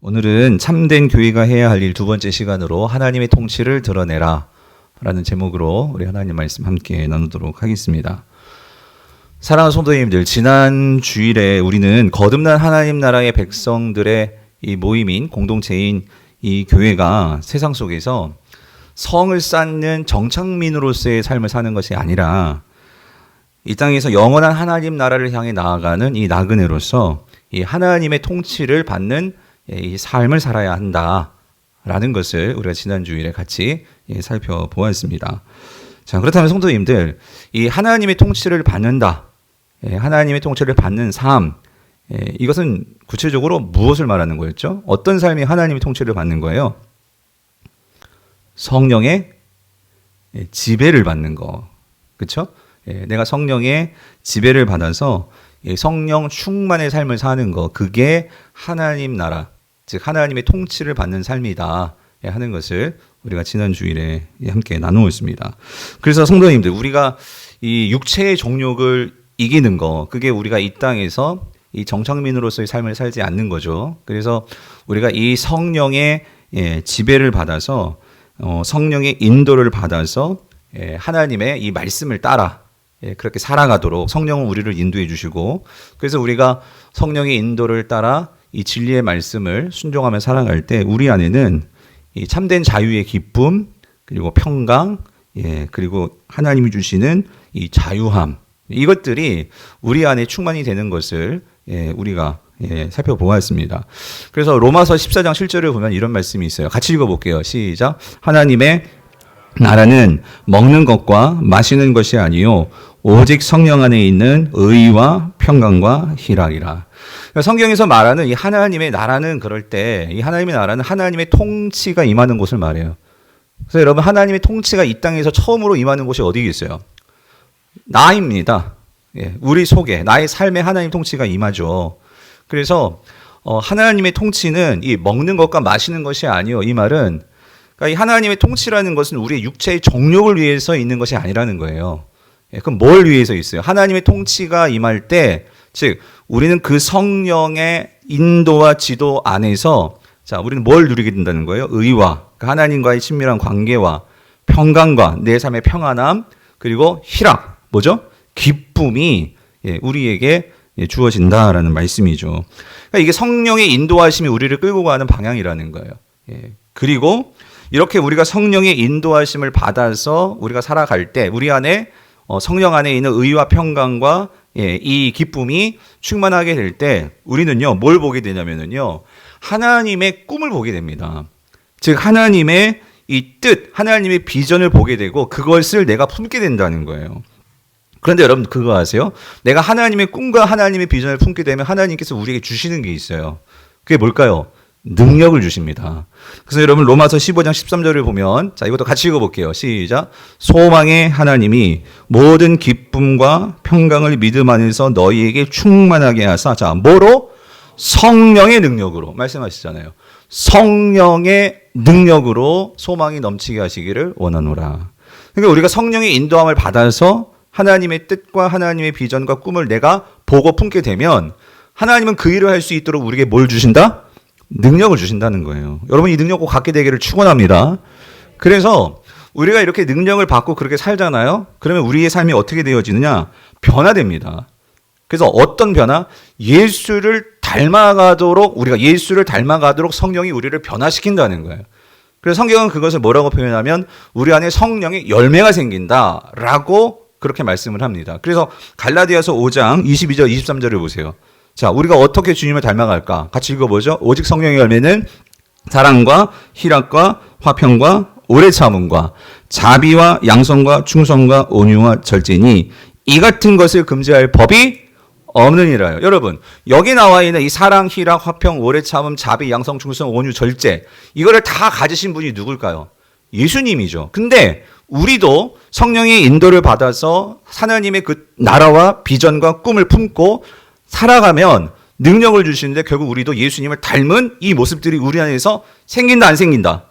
오늘은 참된 교회가 해야 할 일 두 번째 시간으로 하나님의 통치를 드러내라 라는 제목으로 우리 하나님 말씀 함께 나누도록 하겠습니다. 사랑하는 성도님들, 지난 주일에 우리는 거듭난 하나님 나라의 백성들의 이 모임인 공동체인 이 교회가 세상 속에서 성을 쌓는 정착민으로서의 삶을 사는 것이 아니라 이 땅에서 영원한 하나님 나라를 향해 나아가는 이 나그네로서 이 하나님의 통치를 받는 이 삶을 살아야 한다라는 것을 우리가 지난 주일에 같이 살펴보았습니다. 자, 그렇다면 성도님들, 이 하나님의 통치를 받는다, 하나님의 통치를 받는 삶, 이것은 구체적으로 무엇을 말하는 거였죠? 어떤 삶이 하나님의 통치를 받는 거예요? 성령의 지배를 받는 거, 그렇죠? 내가 성령의 지배를 받아서 성령 충만의 삶을 사는 거, 그게 하나님 나라, 즉 하나님의 통치를 받는 삶이다 하는 것을 우리가 지난 주일에 함께 나누었습니다. 그래서 성도님들, 우리가 이 육체의 정욕을 이기는 거, 그게 우리가 이 땅에서 이 정착민으로서의 삶을 살지 않는 거죠. 그래서 우리가 이 성령의 지배를 받아서 성령의 인도를 받아서 하나님의 이 말씀을 따라 그렇게 살아가도록 성령은 우리를 인도해 주시고, 그래서 우리가 성령의 인도를 따라 이 진리의 말씀을 순종하며 살아갈 때 우리 안에는 이 참된 자유의 기쁨, 그리고 평강, 그리고 하나님이 주시는 이 자유함, 이것들이 우리 안에 충만이 되는 것을 우리가 살펴보았습니다. 그래서 로마서 14장 7절을 보면 이런 말씀이 있어요. 같이 읽어볼게요. 시작. 하나님의 나라는 먹는 것과 마시는 것이 아니요 오직 성령 안에 있는 의와 평강과 희락이라. 성경에서 말하는 이 하나님의 나라는, 그럴 때 이 하나님의 나라는 하나님의 통치가 임하는 곳을 말해요. 그래서 여러분, 하나님의 통치가 이 땅에서 처음으로 임하는 곳이 어디겠어요? 나입니다. 우리 속에, 나의 삶에 하나님 통치가 임하죠. 그래서 하나님의 통치는 이 먹는 것과 마시는 것이 아니요, 이 말은 그러니까 이 하나님의 통치라는 것은 우리의 육체의 정욕을 위해서 있는 것이 아니라는 거예요. 그럼 뭘 위해서 있어요? 하나님의 통치가 임할 때, 즉 우리는 그 성령의 인도와 지도 안에서, 자, 우리는 뭘 누리게 된다는 거예요? 의와, 하나님과의 친밀한 관계와 평강과 내 삶의 평안함, 그리고 희락, 뭐죠? 기쁨이 우리에게 주어진다라는 말씀이죠. 그러니까 이게 성령의 인도하심이 우리를 끌고 가는 방향이라는 거예요. 그리고 이렇게 우리가 성령의 인도하심을 받아서 우리가 살아갈 때 우리 안에 성령 안에 있는 의와 평강과 이 기쁨이 충만하게 될 때 우리는요, 뭘 보게 되냐면요, 하나님의 꿈을 보게 됩니다. 즉 하나님의 이 뜻, 하나님의 비전을 보게 되고 그것을 내가 품게 된다는 거예요. 그런데 여러분 그거 아세요? 내가 하나님의 꿈과 하나님의 비전을 품게 되면 하나님께서 우리에게 주시는 게 있어요. 그게 뭘까요? 능력을 주십니다. 그래서 여러분 로마서 15장 13절을 보면, 자, 이것도 같이 읽어볼게요. 시작. 소망의 하나님이 모든 기쁨과 평강을 믿음 안에서 너희에게 충만하게 하사, 자, 뭐로? 성령의 능력으로 말씀하시잖아요. 성령의 능력으로 소망이 넘치게 하시기를 원하노라. 그러니까 우리가 성령의 인도함을 받아서 하나님의 뜻과 하나님의 비전과 꿈을 내가 보고 품게 되면 하나님은 그 일을 할 수 있도록 우리에게 뭘 주신다? 능력을 주신다는 거예요. 여러분, 이 능력 꼭 갖게 되기를 축원합니다. 그래서 우리가 이렇게 능력을 받고 그렇게 살잖아요. 그러면 우리의 삶이 어떻게 되어지느냐? 변화됩니다. 그래서 어떤 변화? 예수를 닮아가도록, 우리가 예수를 닮아가도록 성령이 우리를 변화시킨다는 거예요. 그래서 성경은 그것을 뭐라고 표현하면 우리 안에 성령의 열매가 생긴다라고 그렇게 말씀을 합니다. 그래서 갈라디아서 5장 22절 23절을 보세요. 자, 우리가 어떻게 주님을 닮아갈까? 같이 읽어보죠. 오직 성령의 열매는 사랑과 희락과 화평과 오래 참음과 자비와 양성과 충성과 온유와 절제니 이 같은 것을 금지할 법이 없느니라요. 여러분, 여기 나와 있는 이 사랑, 희락, 화평, 오래 참음, 자비, 양성, 충성, 온유, 절제, 이거를 다 가지신 분이 누굴까요? 예수님이죠. 근데 우리도 성령의 인도를 받아서 하나님의 그 나라와 비전과 꿈을 품고 살아가면 능력을 주시는데 결국 우리도 예수님을 닮은 이 모습들이 우리 안에서 생긴다, 안 생긴다?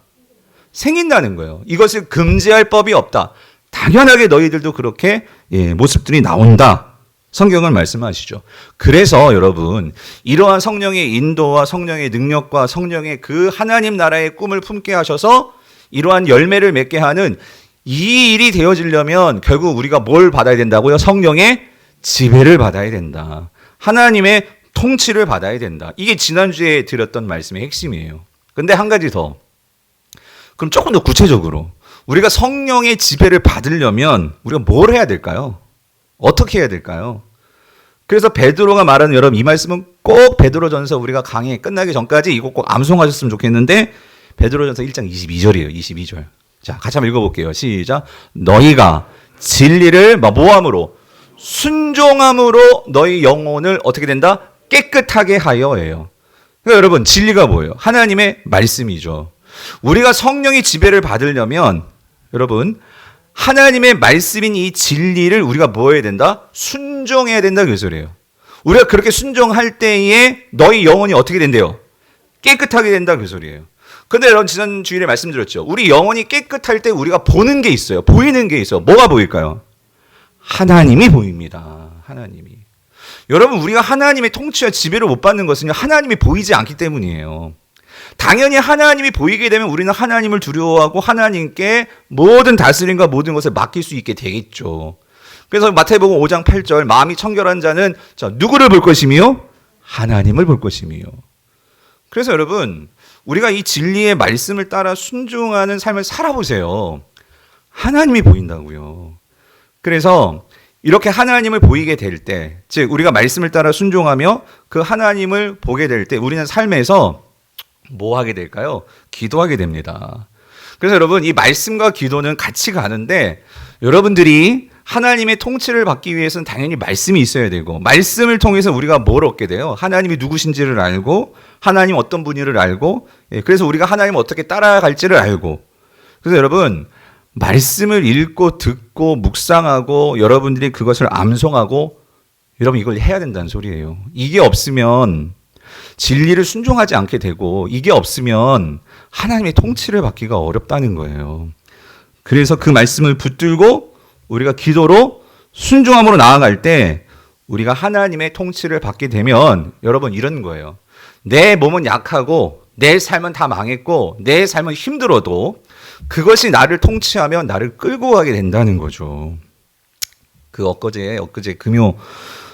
생긴다는 거예요. 이것을 금지할 법이 없다. 당연하게 너희들도 그렇게 모습들이 나온다. 성경을 말씀하시죠. 그래서 여러분, 이러한 성령의 인도와 성령의 능력과 성령의 그 하나님 나라의 꿈을 품게 하셔서 이러한 열매를 맺게 하는 이 일이 되어지려면 결국 우리가 뭘 받아야 된다고요? 성령의 지배를 받아야 된다. 하나님의 통치를 받아야 된다. 이게 지난주에 드렸던 말씀의 핵심이에요. 근데 한 가지 더. 그럼 조금 더 구체적으로 우리가 성령의 지배를 받으려면 우리가 뭘 해야 될까요? 어떻게 해야 될까요? 그래서 베드로가 말하는, 여러분 이 말씀은 꼭 베드로전서 우리가 강의 끝나기 전까지 이거 꼭 암송하셨으면 좋겠는데, 베드로전서 1장 22절이에요. 22절. 자, 같이 한번 읽어볼게요. 시작. 너희가 진리를 모함으로 순종함으로 너희 영혼을 어떻게 된다? 깨끗하게 하여예요. 그러니까 여러분, 진리가 뭐예요? 하나님의 말씀이죠. 우리가 성령의 지배를 받으려면 여러분, 하나님의 말씀인 이 진리를 우리가 뭐 해야 된다? 순종해야 된다, 그 소리예요. 우리가 그렇게 순종할 때에 너희 영혼이 어떻게 된대요? 깨끗하게 된다, 그 소리예요. 근데 여러분, 지난 주일에 말씀드렸죠. 우리 영혼이 깨끗할 때 우리가 보는 게 있어요. 보이는 게 있어요. 뭐가 보일까요? 하나님이 보입니다. 하나님이. 여러분, 우리가 하나님의 통치와 지배를 못 받는 것은 하나님이 보이지 않기 때문이에요. 당연히 하나님이 보이게 되면 우리는 하나님을 두려워하고 하나님께 모든 다스림과 모든 것을 맡길 수 있게 되겠죠. 그래서 마태복음 5장 8절, 마음이 청결한 자는 누구를 볼 것이며? 하나님을 볼 것이며. 그래서 여러분, 우리가 이 진리의 말씀을 따라 순종하는 삶을 살아보세요. 하나님이 보인다고요. 그래서 이렇게 하나님을 보이게 될 때, 즉 우리가 말씀을 따라 순종하며 그 하나님을 보게 될 때 우리는 삶에서 뭐 하게 될까요? 기도하게 됩니다. 그래서 여러분, 이 말씀과 기도는 같이 가는데, 여러분들이 하나님의 통치를 받기 위해서는 당연히 말씀이 있어야 되고, 말씀을 통해서 우리가 뭘 얻게 돼요? 하나님이 누구신지를 알고, 하나님 어떤 분이를 알고, 그래서 우리가 하나님을 어떻게 따라갈지를 알고. 그래서 여러분, 말씀을 읽고 듣고 묵상하고 여러분들이 그것을 암송하고, 여러분 이걸 해야 된다는 소리예요. 이게 없으면 진리를 순종하지 않게 되고, 이게 없으면 하나님의 통치를 받기가 어렵다는 거예요. 그래서 그 말씀을 붙들고 우리가 기도로 순종함으로 나아갈 때 우리가 하나님의 통치를 받게 되면, 여러분 이런 거예요. 내 몸은 약하고 내 삶은 다 망했고 내 삶은 힘들어도 그것이 나를 통치하면 나를 끌고 가게 된다는 거죠. 그 엊그제 금요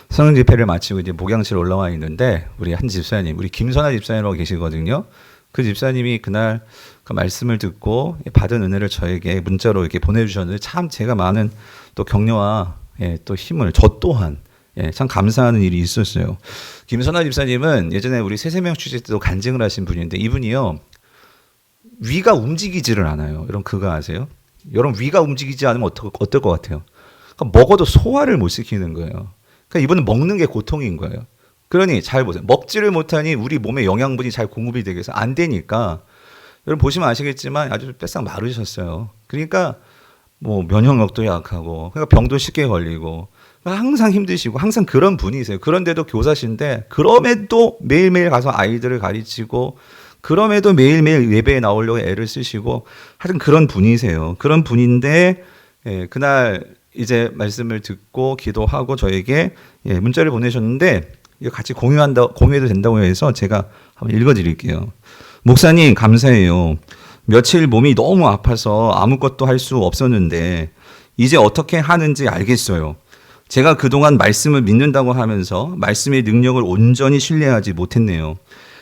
성령 집회를 마치고 이제 목양실 올라와 있는데, 우리 한 집사님, 우리 김선아 집사님이라고 계시거든요. 그 집사님이 그날 그 말씀을 듣고 받은 은혜를 저에게 문자로 이렇게 보내주셨는데, 참 제가 많은 또 격려와 또 힘을, 저 또한 참 감사하는 일이 있었어요. 김선아 집사님은 예전에 우리 새세명 취재 때도 간증을 하신 분인데, 이분이요, 위가 움직이지를 않아요. 여러분 그거 아세요? 여러분 위가 움직이지 않으면 어떨 것 같아요? 그러니까 먹어도 소화를 못 시키는 거예요. 그러니까 이분은 먹는 게 고통인 거예요. 그러니 잘 보세요. 먹지를 못하니 우리 몸에 영양분이 잘 공급이 되게 해서 안 되니까, 여러분 보시면 아시겠지만 아주 뺏싹 마르셨어요. 그러니까 뭐 면역력도 약하고, 그러니까 병도 쉽게 걸리고, 항상 힘드시고 항상 그런 분이세요. 그런데도 교사신데, 그럼에도 매일매일 가서 아이들을 가르치고, 그럼에도 매일매일 예배에 나오려고 애를 쓰시고, 하여튼 그런 분이세요. 그런 분인데, 그날 이제 말씀을 듣고 기도하고 저에게 문자를 보내셨는데, 이거 같이 공유해도 된다고 해서 제가 한번 읽어드릴게요. 목사님 감사해요. 며칠 몸이 너무 아파서 아무것도 할 수 없었는데 이제 어떻게 하는지 알겠어요. 제가 그동안 말씀을 믿는다고 하면서 말씀의 능력을 온전히 신뢰하지 못했네요.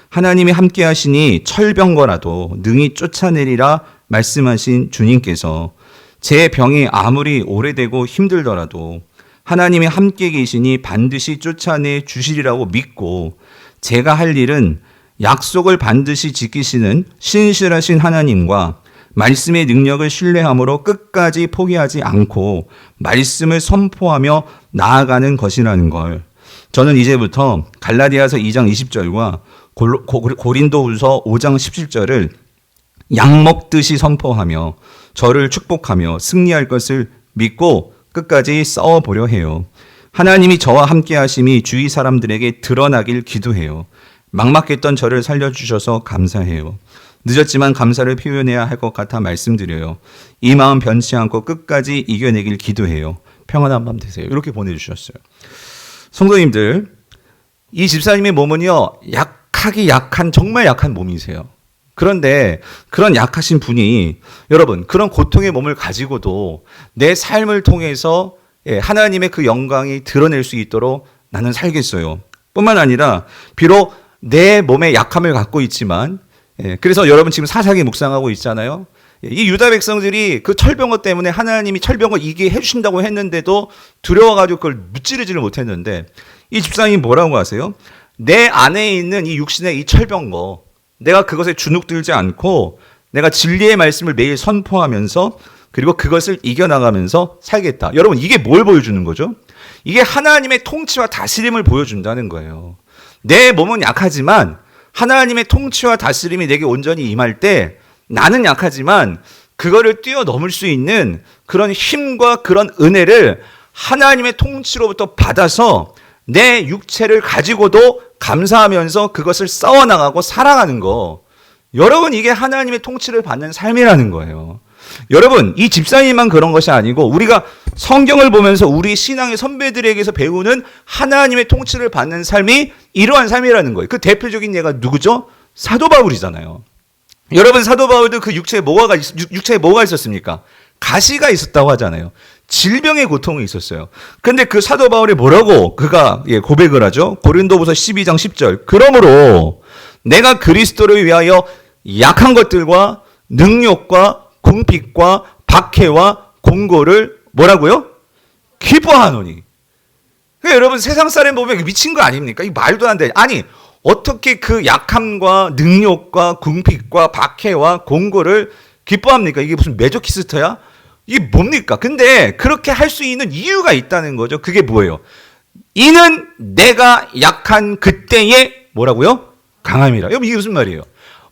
하나님이 함께 하시니 철병거라도 능히 쫓아내리라 말씀하신 주님께서 제 병이 아무리 오래되고 힘들더라도 하나님이 함께 계시니 반드시 쫓아내 주시리라고 믿고, 제가 할 일은 약속을 반드시 지키시는 신실하신 하나님과 말씀의 능력을 신뢰함으로 끝까지 포기하지 않고 말씀을 선포하며 나아가는 것이라는 걸, 저는 이제부터 갈라디아서 2장 20절과 고린도후서 5장 17절을 약 먹듯이 선포하며 저를 축복하며 승리할 것을 믿고 끝까지 싸워보려 해요. 하나님이 저와 함께 하심이 주위 사람들에게 드러나길 기도해요. 막막했던 저를 살려주셔서 감사해요. 늦었지만 감사를 표현해야 할 것 같아 말씀드려요. 이 마음 변치 않고 끝까지 이겨내길 기도해요. 평안한 밤 되세요. 이렇게 보내주셨어요. 성도님들, 이 집사님의 몸은요, 약하기 약한, 정말 약한 몸이세요. 그런데 그런 약하신 분이 여러분, 그런 고통의 몸을 가지고도 내 삶을 통해서 하나님의 그 영광이 드러낼 수 있도록 나는 살겠어요. 뿐만 아니라 비록 내 몸에 약함을 갖고 있지만, 그래서 여러분 지금 사사기 묵상하고 있잖아요. 이 유다 백성들이 그 철병거 때문에 하나님이 철병거 이기게 해주신다고 했는데도 두려워가지고 그걸 무찌르지를 못했는데, 이 집사님이 뭐라고 하세요? 내 안에 있는 이 육신의 이 철병거, 내가 그것에 주눅들지 않고 내가 진리의 말씀을 매일 선포하면서 그리고 그것을 이겨나가면서 살겠다. 여러분, 이게 뭘 보여주는 거죠? 이게 하나님의 통치와 다스림을 보여준다는 거예요. 내 몸은 약하지만 하나님의 통치와 다스림이 내게 온전히 임할 때 나는 약하지만 그거를 뛰어넘을 수 있는 그런 힘과 그런 은혜를 하나님의 통치로부터 받아서 내 육체를 가지고도 감사하면서 그것을 싸워나가고 살아가는 거. 여러분, 이게 하나님의 통치를 받는 삶이라는 거예요. 여러분, 이 집사님만 그런 것이 아니고 우리가 성경을 보면서 우리 신앙의 선배들에게서 배우는 하나님의 통치를 받는 삶이 이러한 삶이라는 거예요. 그 대표적인 예가 누구죠? 사도 바울이잖아요. 여러분, 사도 바울도 그 육체에 뭐가 있었습니까? 가시가 있었다고 하잖아요. 질병의 고통이 있었어요. 근데 그 사도 바울이 뭐라고 그가 고백을 하죠? 고린도후서 12장 10절. 그러므로 내가 그리스도를 위하여 약한 것들과 능욕과 궁핍과 박해와 공고를 뭐라고요? 기뻐하노니. 그러니까 여러분, 세상 사람 보면 미친 거 아닙니까? 이 말도 안 돼. 아니, 어떻게 그 약함과 능욕과 궁핍과 박해와 공고를 기뻐합니까? 이게 무슨 메조키스트야? 이게 뭡니까? 근데 그렇게 할 수 있는 이유가 있다는 거죠. 그게 뭐예요? 이는 내가 약한 그때의 뭐라고요? 강함이라. 여러분, 이게 무슨 말이에요?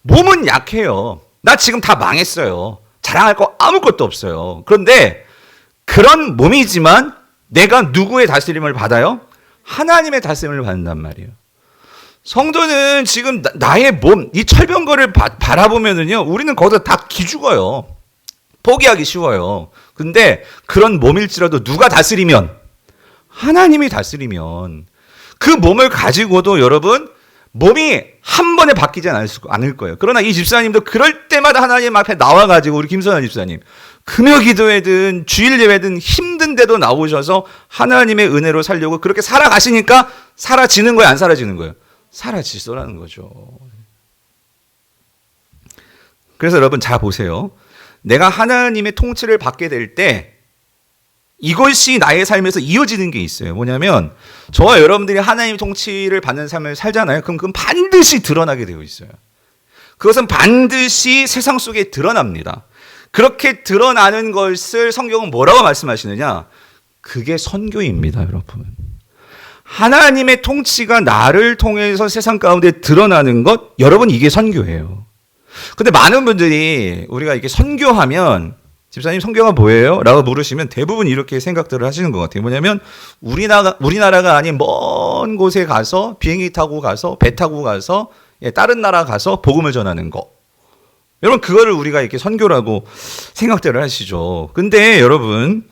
몸은 약해요. 나 지금 다 망했어요. 자랑할 거 아무것도 없어요. 그런데 그런 몸이지만 내가 누구의 다스림을 받아요? 하나님의 다스림을 받는단 말이에요. 성도는 지금 나의 몸, 이 철병거를 바라보면은요, 우리는 거기서 다 기죽어요. 포기하기 쉬워요. 근데 그런 몸일지라도 누가 다스리면, 하나님이 다스리면 그 몸을 가지고도 여러분, 몸이 한 번에 바뀌지 않을 거예요. 그러나 이 집사님도 그럴 때마다 하나님 앞에 나와가지고, 우리 김선아 집사님, 금요 기도회든 주일 예배든 힘든데도 나오셔서 하나님의 은혜로 살려고 그렇게 살아가시니까 사라지는 거예요, 안 사라지는 거예요? 사라지소라는 거죠. 그래서 여러분, 잘 보세요. 내가 하나님의 통치를 받게 될 때 이것이 나의 삶에서 이어지는 게 있어요. 뭐냐면 저와 여러분들이 하나님의 통치를 받는 삶을 살잖아요. 그럼 그건 반드시 드러나게 되어 있어요. 그것은 반드시 세상 속에 드러납니다. 그렇게 드러나는 것을 성경은 뭐라고 말씀하시느냐? 그게 선교입니다, 여러분. 하나님의 통치가 나를 통해서 세상 가운데 드러나는 것, 여러분, 이게 선교예요. 근데 많은 분들이 우리가 이렇게 선교하면, 집사님 선교가 뭐예요? 라고 물으시면 대부분 이렇게 생각들을 하시는 것 같아요. 뭐냐면 우리나라가 아닌 먼 곳에 가서 비행기 타고 가서 배 타고 가서 다른 나라 가서 복음을 전하는 거. 여러분, 그거를 우리가 이렇게 선교라고 생각들을 하시죠. 근데 여러분,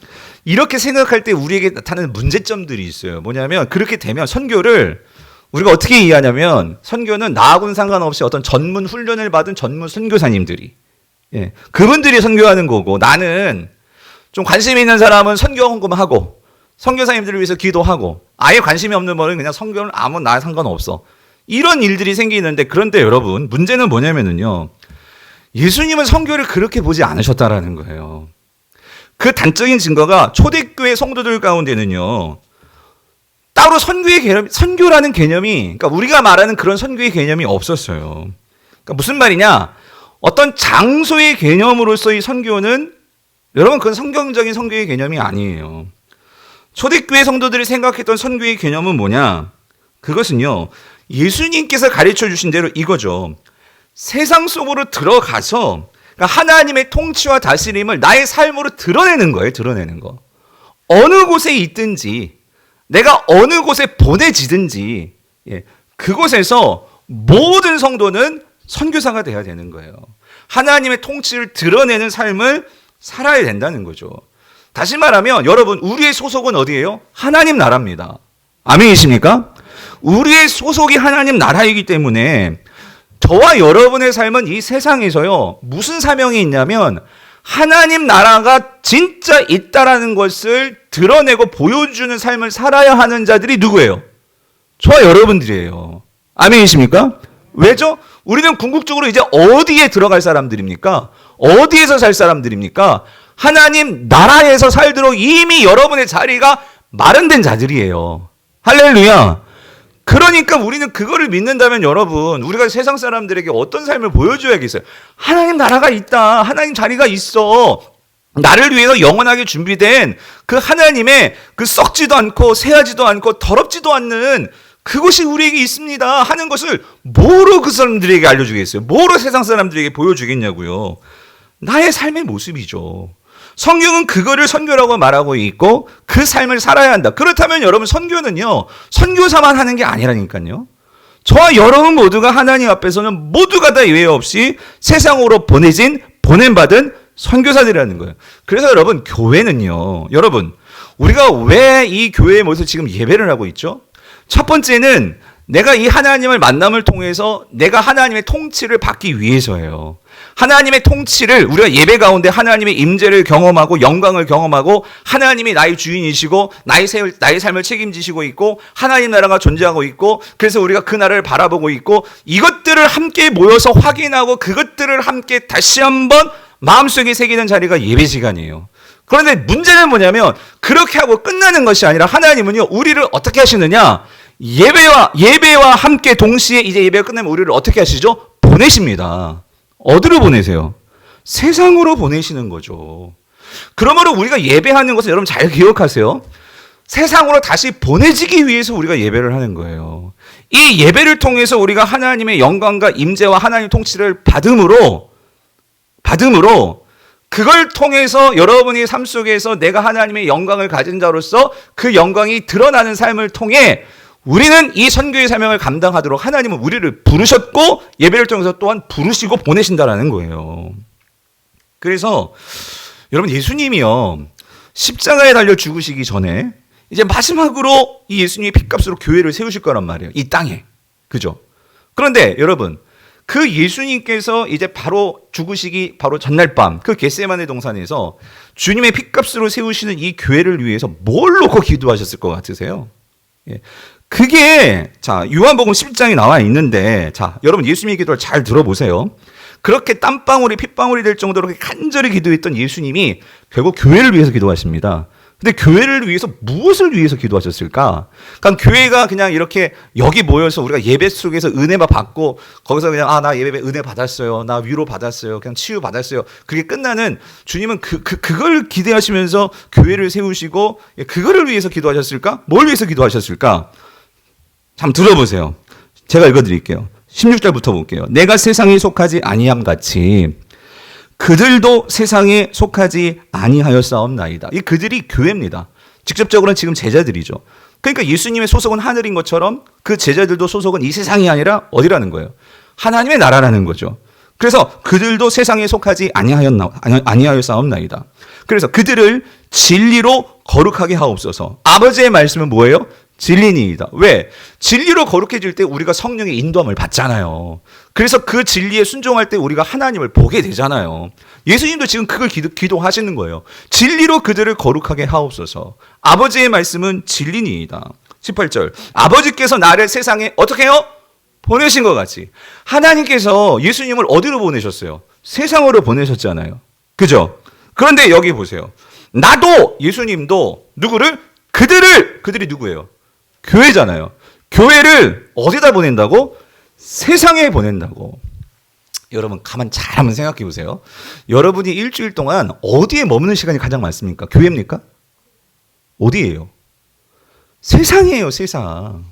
이렇게 생각할 때 우리에게 나타나는 문제점들이 있어요. 뭐냐면 그렇게 되면 선교를 우리가 어떻게 이해하냐면, 선교는 나하고는 상관없이 어떤 전문 훈련을 받은 전문 선교사님들이, 그분들이 선교하는 거고, 나는 좀 관심 있는 사람은 선교 헌금하고 선교사님들을 위해서 기도하고, 아예 관심이 없는 분은 그냥 선교는 아무 나에 상관없어. 이런 일들이 생기는데, 그런데 여러분, 문제는 뭐냐면은요, 예수님은 선교를 그렇게 보지 않으셨다라는 거예요. 그 단적인 증거가 초대교회 성도들 가운데는요, 따로 선교라는 개념이, 그러니까 우리가 말하는 그런 선교의 개념이 없었어요. 그러니까 무슨 말이냐? 어떤 장소의 개념으로서의 선교는, 여러분, 그건 성경적인 선교의 개념이 아니에요. 초대교회 성도들이 생각했던 선교의 개념은 뭐냐? 그것은요, 예수님께서 가르쳐 주신 대로 이거죠. 세상 속으로 들어가서, 그러니까 하나님의 통치와 다스림을 나의 삶으로 드러내는 거예요, 드러내는 거. 어느 곳에 있든지, 내가 어느 곳에 보내지든지, 그곳에서 모든 성도는 선교사가 돼야 되는 거예요. 하나님의 통치를 드러내는 삶을 살아야 된다는 거죠. 다시 말하면 여러분, 우리의 소속은 어디예요? 하나님 나라입니다. 아멘이십니까? 우리의 소속이 하나님 나라이기 때문에 저와 여러분의 삶은 이 세상에서요, 무슨 사명이 있냐면 하나님 나라가 진짜 있다라는 것을 드러내고 보여주는 삶을 살아야 하는 자들이 누구예요? 저와 여러분들이에요. 아멘이십니까? 왜죠? 우리는 궁극적으로 이제 어디에 들어갈 사람들입니까? 어디에서 살 사람들입니까? 하나님 나라에서 살도록 이미 여러분의 자리가 마련된 자들이에요. 할렐루야. 그러니까 우리는 그거를 믿는다면 여러분, 우리가 세상 사람들에게 어떤 삶을 보여줘야겠어요? 하나님 나라가 있다. 하나님 자리가 있어. 나를 위해서 영원하게 준비된 그 하나님의 그 썩지도 않고 새하지도 않고 더럽지도 않는 그것이 우리에게 있습니다 하는 것을 뭐로 그 사람들에게 알려주겠어요? 뭐로 세상 사람들에게 보여주겠냐고요? 나의 삶의 모습이죠. 성경은 그거를 선교라고 말하고 있고 그 삶을 살아야 한다. 그렇다면 여러분, 선교는요, 선교사만 하는 게 아니라니까요. 저와 여러분 모두가 하나님 앞에서는 모두가 다 예외 없이 세상으로 보냄받은 선교사들이라는 거예요. 그래서 여러분, 교회는요, 여러분, 우리가 왜 이 교회에 모여서 지금 예배를 하고 있죠? 첫 번째는 내가 이 하나님을 만남을 통해서 내가 하나님의 통치를 받기 위해서예요. 하나님의 통치를, 우리가 예배 가운데 하나님의 임재를 경험하고 영광을 경험하고 하나님이 나의 주인이시고 나의 삶을 책임지시고 있고 하나님 나라가 존재하고 있고 그래서 우리가 그 나라를 바라보고 있고 이것들을 함께 모여서 확인하고 그것들을 함께 다시 한번 마음속에 새기는 자리가 예배 시간이에요. 그런데 문제는 뭐냐면 그렇게 하고 끝나는 것이 아니라 하나님은요, 우리를 어떻게 하시느냐? 예배와 함께 동시에 이제 예배가 끝나면 우리를 어떻게 하시죠? 보내십니다. 어디로 보내세요? 세상으로 보내시는 거죠. 그러므로 우리가 예배하는 것은 여러분 잘 기억하세요. 세상으로 다시 보내지기 위해서 우리가 예배를 하는 거예요. 이 예배를 통해서 우리가 하나님의 영광과 임재와 하나님의 통치를 받음으로 그걸 통해서 여러분의 삶 속에서 내가 하나님의 영광을 가진 자로서 그 영광이 드러나는 삶을 통해 우리는 이 선교의 사명을 감당하도록 하나님은 우리를 부르셨고 예배를 통해서 또한 부르시고 보내신다라는 거예요. 그래서 여러분, 예수님이요, 십자가에 달려 죽으시기 전에 이제 마지막으로 이 예수님의 핏값으로 교회를 세우실 거란 말이에요. 이 땅에. 그죠? 그런데 여러분, 그 예수님께서 이제 바로 죽으시기 바로 전날 밤 그 겟세마네 동산에서 주님의 핏값으로 세우시는 이 교회를 위해서 뭘 놓고 기도하셨을 것 같으세요? 예. 그게 자, 요한복음 10장에 나와 있는데, 자, 여러분 예수님의 기도를 잘 들어보세요. 그렇게 땀방울이 핏방울이 될 정도로 간절히 기도했던 예수님이 결국 교회를 위해서 기도하십니다. 근데 교회를 위해서 무엇을 위해서 기도하셨을까? 그러니까 교회가 그냥 이렇게 여기 모여서 우리가 예배 속에서 은혜만 받고 거기서 그냥 나 예배 은혜 받았어요. 나 위로 받았어요. 그냥 치유 받았어요. 그게 끝나는, 주님은 그걸 기대하시면서 교회를 세우시고 그거를 위해서 기도하셨을까? 뭘 위해서 기도하셨을까? 한번 들어보세요. 제가 읽어드릴게요. 16절부터 볼게요. 내가 세상에 속하지 아니함 같이 그들도 세상에 속하지 아니하였사옵나이다. 이 그들이 교회입니다. 직접적으로는 지금 제자들이죠. 그러니까 예수님의 소속은 하늘인 것처럼 그 제자들도 소속은 이 세상이 아니라 어디라는 거예요? 하나님의 나라라는 거죠. 그래서 그들도 세상에 속하지 아니하였사옵나이다. 그래서 그들을 진리로 거룩하게 하옵소서. 아버지의 말씀은 뭐예요? 진리니이다. 왜? 진리로 거룩해질 때 우리가 성령의 인도함을 받잖아요. 그래서 그 진리에 순종할 때 우리가 하나님을 보게 되잖아요. 예수님도 지금 그걸 기도하시는 거예요. 진리로 그들을 거룩하게 하옵소서. 아버지의 말씀은 진리니이다. 18절. 아버지께서 나를 세상에 어떻게 해요? 보내신 것 같이. 하나님께서 예수님을 어디로 보내셨어요? 세상으로 보내셨잖아요. 그죠? 그런데 여기 보세요. 나도, 예수님도 누구를? 그들이 누구예요? 교회잖아요. 교회를 어디다 보낸다고? 세상에 보낸다고. 여러분, 가만 잘 한번 생각해 보세요. 여러분이 일주일 동안 어디에 머무는 시간이 가장 많습니까? 교회입니까? 어디예요? 세상이에요, 세상.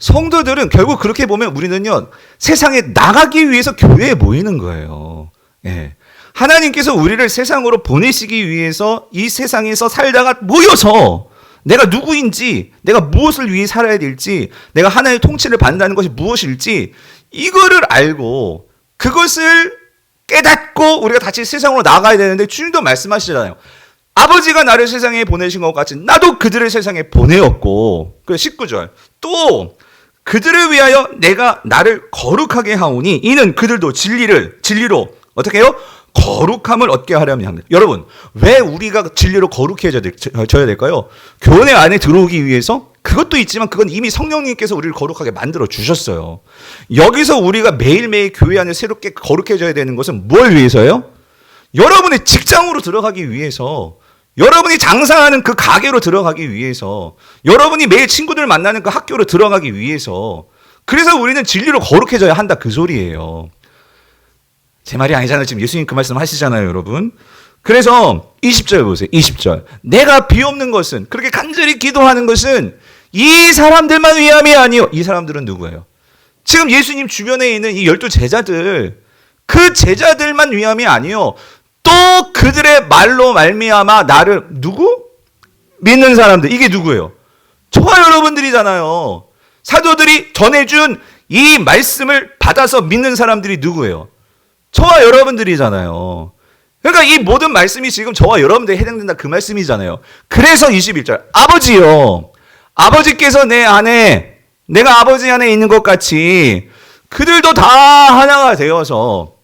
성도들은 결국 그렇게 보면 우리는요, 세상에 나가기 위해서 교회에 모이는 거예요. 예. 하나님께서 우리를 세상으로 보내시기 위해서 이 세상에서 살다가 모여서 내가 누구인지, 내가 무엇을 위해 살아야 될지, 내가 하나님의 통치를 받는다는 것이 무엇일지, 이거를 알고 그것을 깨닫고 우리가 다시 세상으로 나가야 되는데, 주님도 말씀하시잖아요. 아버지가 나를 세상에 보내신 것 같이 나도 그들을 세상에 보내었고, 그 19절. 또 그들을 위하여 내가 나를 거룩하게 하오니 이는 그들도 진리로 어떻게 해요? 거룩함을 얻게 하려면 합니다. 여러분, 왜 우리가 진리로 거룩해져야 될까요? 교회 안에 들어오기 위해서? 그것도 있지만 그건 이미 성령님께서 우리를 거룩하게 만들어 주셨어요. 여기서 우리가 매일매일 교회 안에 새롭게 거룩해져야 되는 것은 뭘 위해서요? 여러분의 직장으로 들어가기 위해서, 여러분이 장사하는 그 가게로 들어가기 위해서, 여러분이 매일 친구들 만나는 그 학교로 들어가기 위해서. 그래서 우리는 진리로 거룩해져야 한다, 그 소리예요. 제 말이 아니잖아요. 지금 예수님 그 말씀 하시잖아요, 여러분. 그래서 20절 보세요. 20절. 내가 비옵는 것은, 그렇게 간절히 기도하는 것은 이 사람들만 위함이 아니요. 이 사람들은 누구예요? 지금 예수님 주변에 있는 이 12 제자들, 그 제자들만 위함이 아니요. 또 그들의 말로 말미암아 나를 누구? 믿는 사람들. 이게 누구예요? 저와 여러분들이잖아요. 사도들이 전해준 이 말씀을 받아서 믿는 사람들이 누구예요? 저와 여러분들이잖아요. 그러니까 이 모든 말씀이 지금 저와 여러분들에 해당된다, 그 말씀이잖아요. 그래서 21절. 아버지요, 아버지께서 내 안에, 내가 아버지 안에 있는 것 같이 그들도 다 하나가 되어서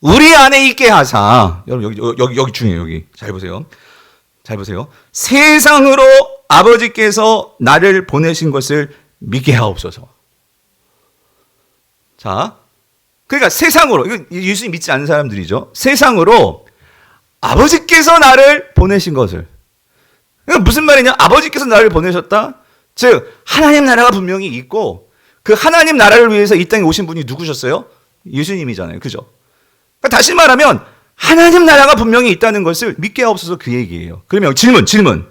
우리 안에 있게 하사. 여러분 여기 중요해요. 여기 잘 보세요. 잘 보세요. 세상으로 아버지께서 나를 보내신 것을 믿게 하옵소서. 자, 그러니까 세상으로, 이거 예수님 믿지 않는 사람들이죠. 세상으로 아버지께서 나를 보내신 것을. 그러니까 무슨 말이냐? 아버지께서 나를 보내셨다? 즉 하나님 나라가 분명히 있고 그 하나님 나라를 위해서 이 땅에 오신 분이 누구셨어요? 예수님이잖아요. 그죠? 그러니까 다시 말하면 하나님 나라가 분명히 있다는 것을 믿게 하옵소서, 그 얘기예요. 그러면 질문.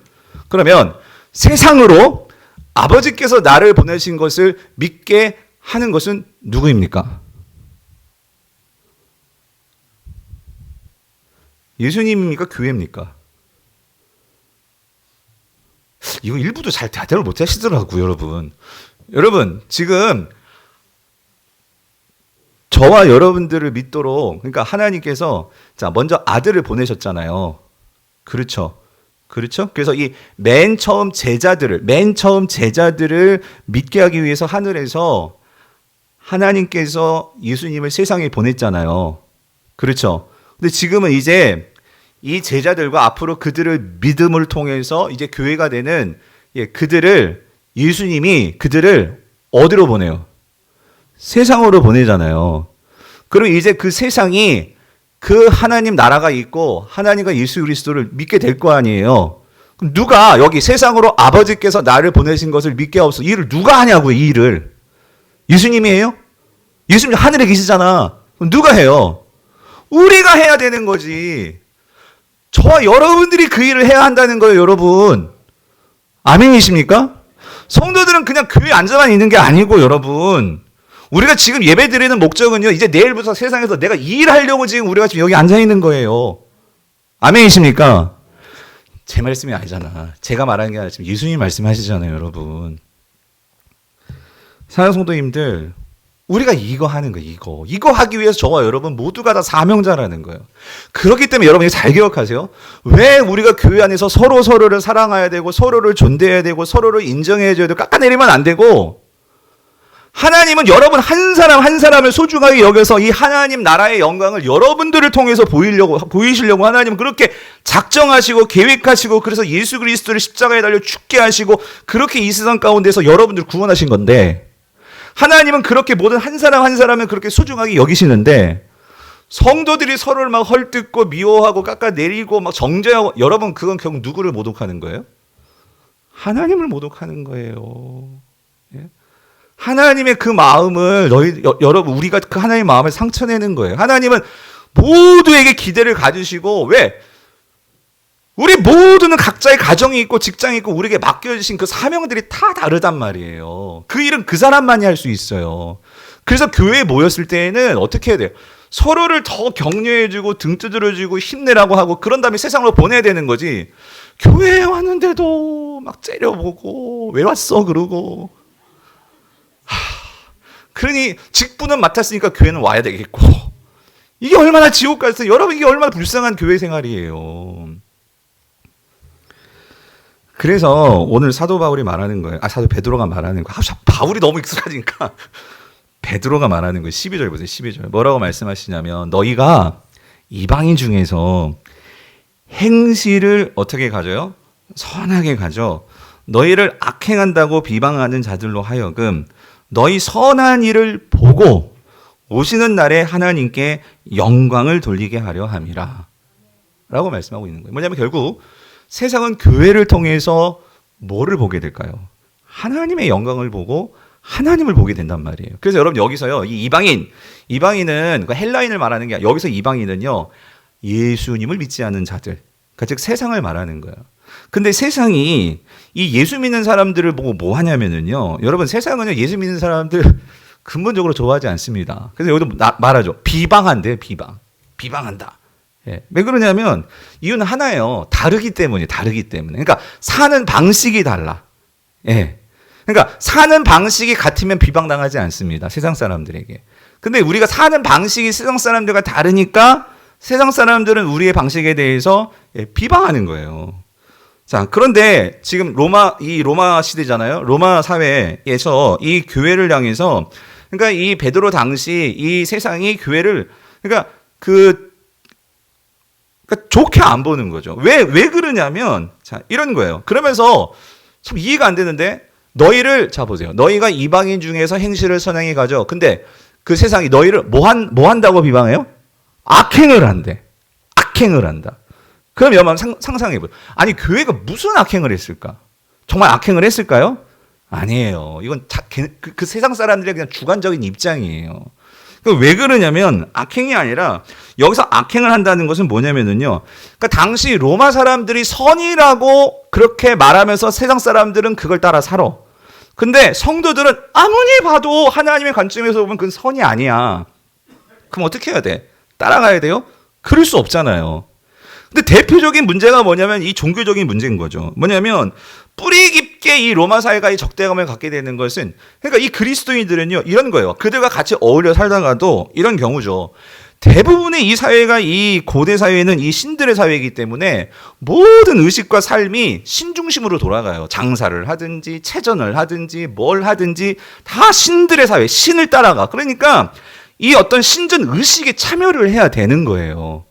그러면 세상으로 아버지께서 나를 보내신 것을 믿게 하는 것은 누구입니까? 예수님입니까? 교회입니까? 이거 일부도 잘 대답을 못 하시더라고요, 여러분. 여러분, 지금 저와 여러분들을 믿도록, 그러니까 하나님께서 자, 먼저 아들을 보내셨잖아요. 그렇죠. 그래서 이 맨 처음 제자들을 믿게 하기 위해서 하늘에서 하나님께서 예수님을 세상에 보냈잖아요. 그렇죠. 근데 지금은 이제 이 제자들과 앞으로 그들을 믿음을 통해서 이제 교회가 되는, 예수님이 그들을 어디로 보내요? 세상으로 보내잖아요. 그럼 이제 그 세상이 그 하나님 나라가 있고 하나님과 예수 그리스도를 믿게 될 거 아니에요. 그럼 누가 여기 세상으로 아버지께서 나를 보내신 것을 믿게 하옵소서, 이 일을 누가 하냐고요? 이 일을 예수님이 해요? 예수님 하늘에 계시잖아. 그럼 누가 해요? 우리가 해야 되는 거지. 저와 여러분들이 그 일을 해야 한다는 거예요, 여러분. 아멘이십니까? 성도들은 그냥 교회에 앉아만 있는 게 아니고, 여러분, 우리가 지금 예배 드리는 목적은요, 이제 내일부터 세상에서 내가 이 일을 하려고 지금 우리가 지금 여기 앉아 있는 거예요. 아멘이십니까? 제 말씀이 아니잖아. 제가 말하는 게 아니라 지금 예수님 말씀하시잖아요, 여러분. 사랑 성도님들, 우리가 이거 하는 거예요. 이거 하기 위해서 저와 여러분 모두가 다 사명자라는 거예요. 그렇기 때문에 여러분이 잘 기억하세요. 왜 우리가 교회 안에서 서로를 사랑해야 되고, 서로를 존대해야 되고, 서로를 인정해줘야 되고, 깎아내리면 안 되고, 하나님은 여러분 한 사람 한 사람을 소중하게 여겨서 이 하나님 나라의 영광을 여러분들을 통해서 보이시려고 하나님은 그렇게 작정하시고 계획하시고, 그래서 예수 그리스도를 십자가에 달려 죽게 하시고, 그렇게 이 세상 가운데서 여러분들 구원하신 건데, 하나님은 그렇게 모든 한 사람 한 사람을 그렇게 소중하게 여기시는데, 성도들이 서로를 막 헐뜯고 미워하고 깎아내리고 막 정죄하고, 여러분 그건 결국 누구를 모독하는 거예요? 하나님을 모독하는 거예요. 예? 하나님의 그 마음을 여러분, 우리가 그 하나님의 마음을 상처내는 거예요. 하나님은 모두에게 기대를 가지시고, 왜? 우리 모두는 각자의 가정이 있고 직장이 있고 우리에게 맡겨주신 그 사명들이 다 다르단 말이에요. 그 일은 그 사람만이 할 수 있어요. 그래서 교회에 모였을 때에는 어떻게 해야 돼요? 서로를 더 격려해주고 등 두드려주고 힘내라고 하고, 그런 다음에 세상으로 보내야 되는 거지. 교회에 왔는데도 막 째려보고 왜 왔어 그러고, 그러니 직분은 맡았으니까 교회는 와야 되겠고, 이게 얼마나 지옥 같아요. 여러분, 이게 얼마나 불쌍한 교회 생활이에요. 그래서 오늘 사도 바울이 말하는 거예요. 사도 베드로가 말하는 거예요. 바울이 너무 익숙하니까 베드로가 말하는 거예요. 12절 보세요. 12절. 뭐라고 말씀하시냐면 너희가 이방인 중에서 행실을 어떻게 가져요? 선하게 가져 너희를 악행한다고 비방하는 자들로 하여금 너희 선한 일을 보고 오시는 날에 하나님께 영광을 돌리게 하려 함이라 라고 말씀하고 있는 거예요. 뭐냐면 결국 세상은 교회를 통해서 뭐를 보게 될까요? 하나님의 영광을 보고 하나님을 보게 된단 말이에요. 그래서 여러분 여기서요, 이 이방인은 그 헬라인을 말하는 게 아니라 여기서 이방인은요, 예수님을 믿지 않는 자들, 그러니까 즉 세상을 말하는 거예요. 근데 세상이 이 예수 믿는 사람들을 보고 뭐 하냐면은요, 여러분 세상은요 예수 믿는 사람들 근본적으로 좋아하지 않습니다. 그래서 여기도 말하죠. 비방한대요, 비방한다. 예. 왜 그러냐면 이유는 하나예요. 다르기 때문에. 그러니까 사는 방식이 달라. 예. 그러니까 사는 방식이 같으면 비방당하지 않습니다. 세상 사람들에게. 근데 우리가 사는 방식이 세상 사람들과 다르니까 세상 사람들은 우리의 방식에 대해서 비방하는 거예요. 자, 그런데 지금 로마 시대잖아요. 로마 사회에서 이 교회를 향해서, 그러니까 이 베드로 당시 이 세상이 교회를, 그러니까 좋게 안 보는 거죠. 왜 그러냐면, 자, 이런 거예요. 그러면서 참 이해가 안 되는데, 자, 보세요. 너희가 이방인 중에서 행실을 선하게 가져. 근데 그 세상이 너희를 뭐 한다고 비방해요? 악행을 한대. 악행을 한다. 그럼 여러분 상상해보세요. 아니, 교회가 무슨 악행을 했을까? 정말 악행을 했을까요? 아니에요. 이건 그 세상 사람들의 그냥 주관적인 입장이에요. 왜 그러냐면 악행이 아니라 여기서 악행을 한다는 것은 뭐냐면은요. 그러니까 당시 로마 사람들이 선이라고 그렇게 말하면서 세상 사람들은 그걸 따라 살아. 근데 성도들은 아무리 봐도 하나님의 관점에서 보면 그건 선이 아니야. 그럼 어떻게 해야 돼? 따라가야 돼요? 그럴 수 없잖아요. 근데 대표적인 문제가 뭐냐면 이 종교적인 문제인 거죠. 뭐냐면 뿌리 깊게 이 로마 사회가 이 적대감을 갖게 되는 것은, 그러니까 이 그리스도인들은요 이런 거예요. 그들과 같이 어울려 살다가도 이런 경우죠. 대부분의 이 사회가, 이 고대 사회는 이 신들의 사회이기 때문에 모든 의식과 삶이 신 중심으로 돌아가요. 장사를 하든지 체전을 하든지 뭘 하든지 다 신들의 사회, 신을 따라가. 그러니까 이 어떤 신전 의식에 참여를 해야 되는 거예요.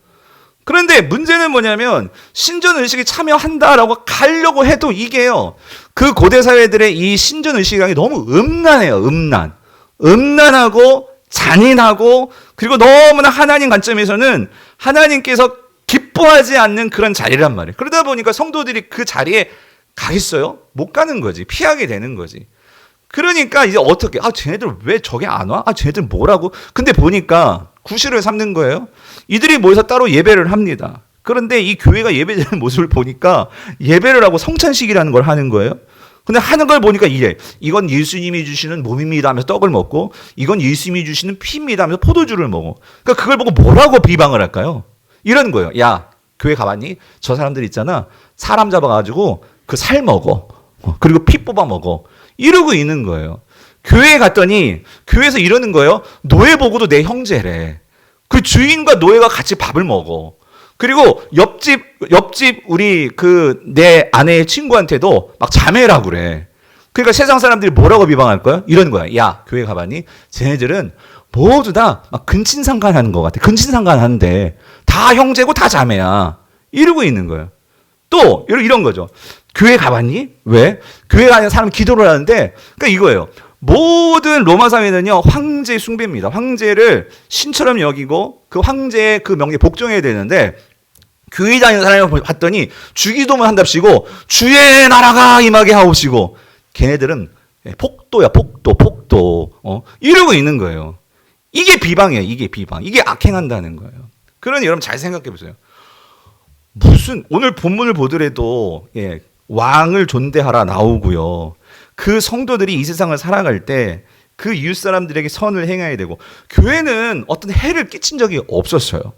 그런데 문제는 뭐냐면 신전 의식에 참여한다라고 가려고 해도 이게요, 그 고대 사회들의 이 신전 의식이 너무 음란해요. 음란하고 잔인하고, 그리고 너무나 하나님 관점에서는 하나님께서 기뻐하지 않는 그런 자리란 말이에요. 그러다 보니까 성도들이 그 자리에 가겠어요? 못 가는 거지. 피하게 되는 거지. 그러니까 이제 어떻게, 쟤네들 왜 저게 안 와? 쟤네들 뭐라고? 근데 보니까 구실을 삼는 거예요. 이들이 모여서 따로 예배를 합니다. 그런데 이 교회가 예배드리는 모습을 보니까 예배를 하고 성찬식이라는 걸 하는 거예요. 근데 하는 걸 보니까 이건 예수님이 주시는 몸입니다 하면서 떡을 먹고, 이건 예수님이 주시는 피입니다 하면서 포도주를 먹어. 그러니까 그걸 보고 뭐라고 비방을 할까요? 이런 거예요. 야, 교회 가봤니? 저 사람들 있잖아. 사람 잡아가지고 그 살 먹어. 그리고 피 뽑아 먹어. 이러고 있는 거예요. 교회에 갔더니 교회에서 이러는 거예요. 노예 보고도 내 형제래. 그 주인과 노예가 같이 밥을 먹어. 그리고 옆집 우리 내 아내의 친구한테도 막 자매라고 그래. 그러니까 세상 사람들이 뭐라고 비방할 거야? 이런 거야. 야, 교회 가봤니? 쟤네들은 모두 다 막 근친상간 하는 것 같아. 근친상간 하는데 다 형제고 다 자매야. 이러고 있는 거예요. 또 이런 거죠. 교회 가봤니? 왜? 교회 가는 사람 기도를 하는데, 그러니까 이거예요. 모든 로마 사회는요, 황제 숭배입니다. 황제를 신처럼 여기고 그 황제의 그 명예에 복종해야 되는데, 교회 다니는 사람을 봤더니 주기도만 한답시고 주의 나라가 임하게 하옵시고, 걔네들은 폭도야, 폭도. 이러고 있는 거예요. 이게 비방이에요. 이게 비방. 이게 악행한다는 거예요. 그러니 여러분 잘 생각해 보세요. 오늘 본문을 보더라도 왕을 존대하라 나오고요. 그 성도들이 이 세상을 살아갈 때 그 이웃 사람들에게 선을 행해야 되고, 교회는 어떤 해를 끼친 적이 없었어요.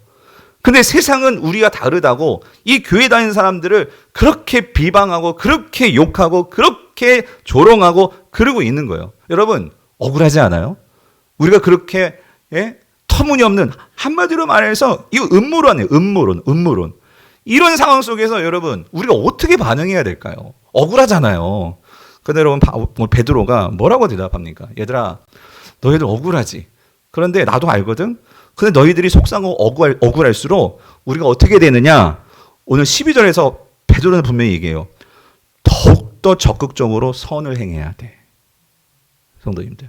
근데 세상은 우리가 다르다고 이 교회 다니는 사람들을 그렇게 비방하고 그렇게 욕하고 그렇게 조롱하고 그러고 있는 거예요. 여러분 억울하지 않아요? 우리가 그렇게 터무니없는, 한마디로 말해서 이거 음모론이에요. 음모론. 이런 상황 속에서 여러분 우리가 어떻게 반응해야 될까요? 억울하잖아요. 근데 여러분 베드로가 뭐라고 대답합니까? 얘들아 너희들 억울하지. 그런데 나도 알거든. 근데 너희들이 속상하고 억울할수록 우리가 어떻게 되느냐? 오늘 12절에서 베드로는 분명히 얘기해요. 더욱더 적극적으로 선을 행해야 돼. 성도님들.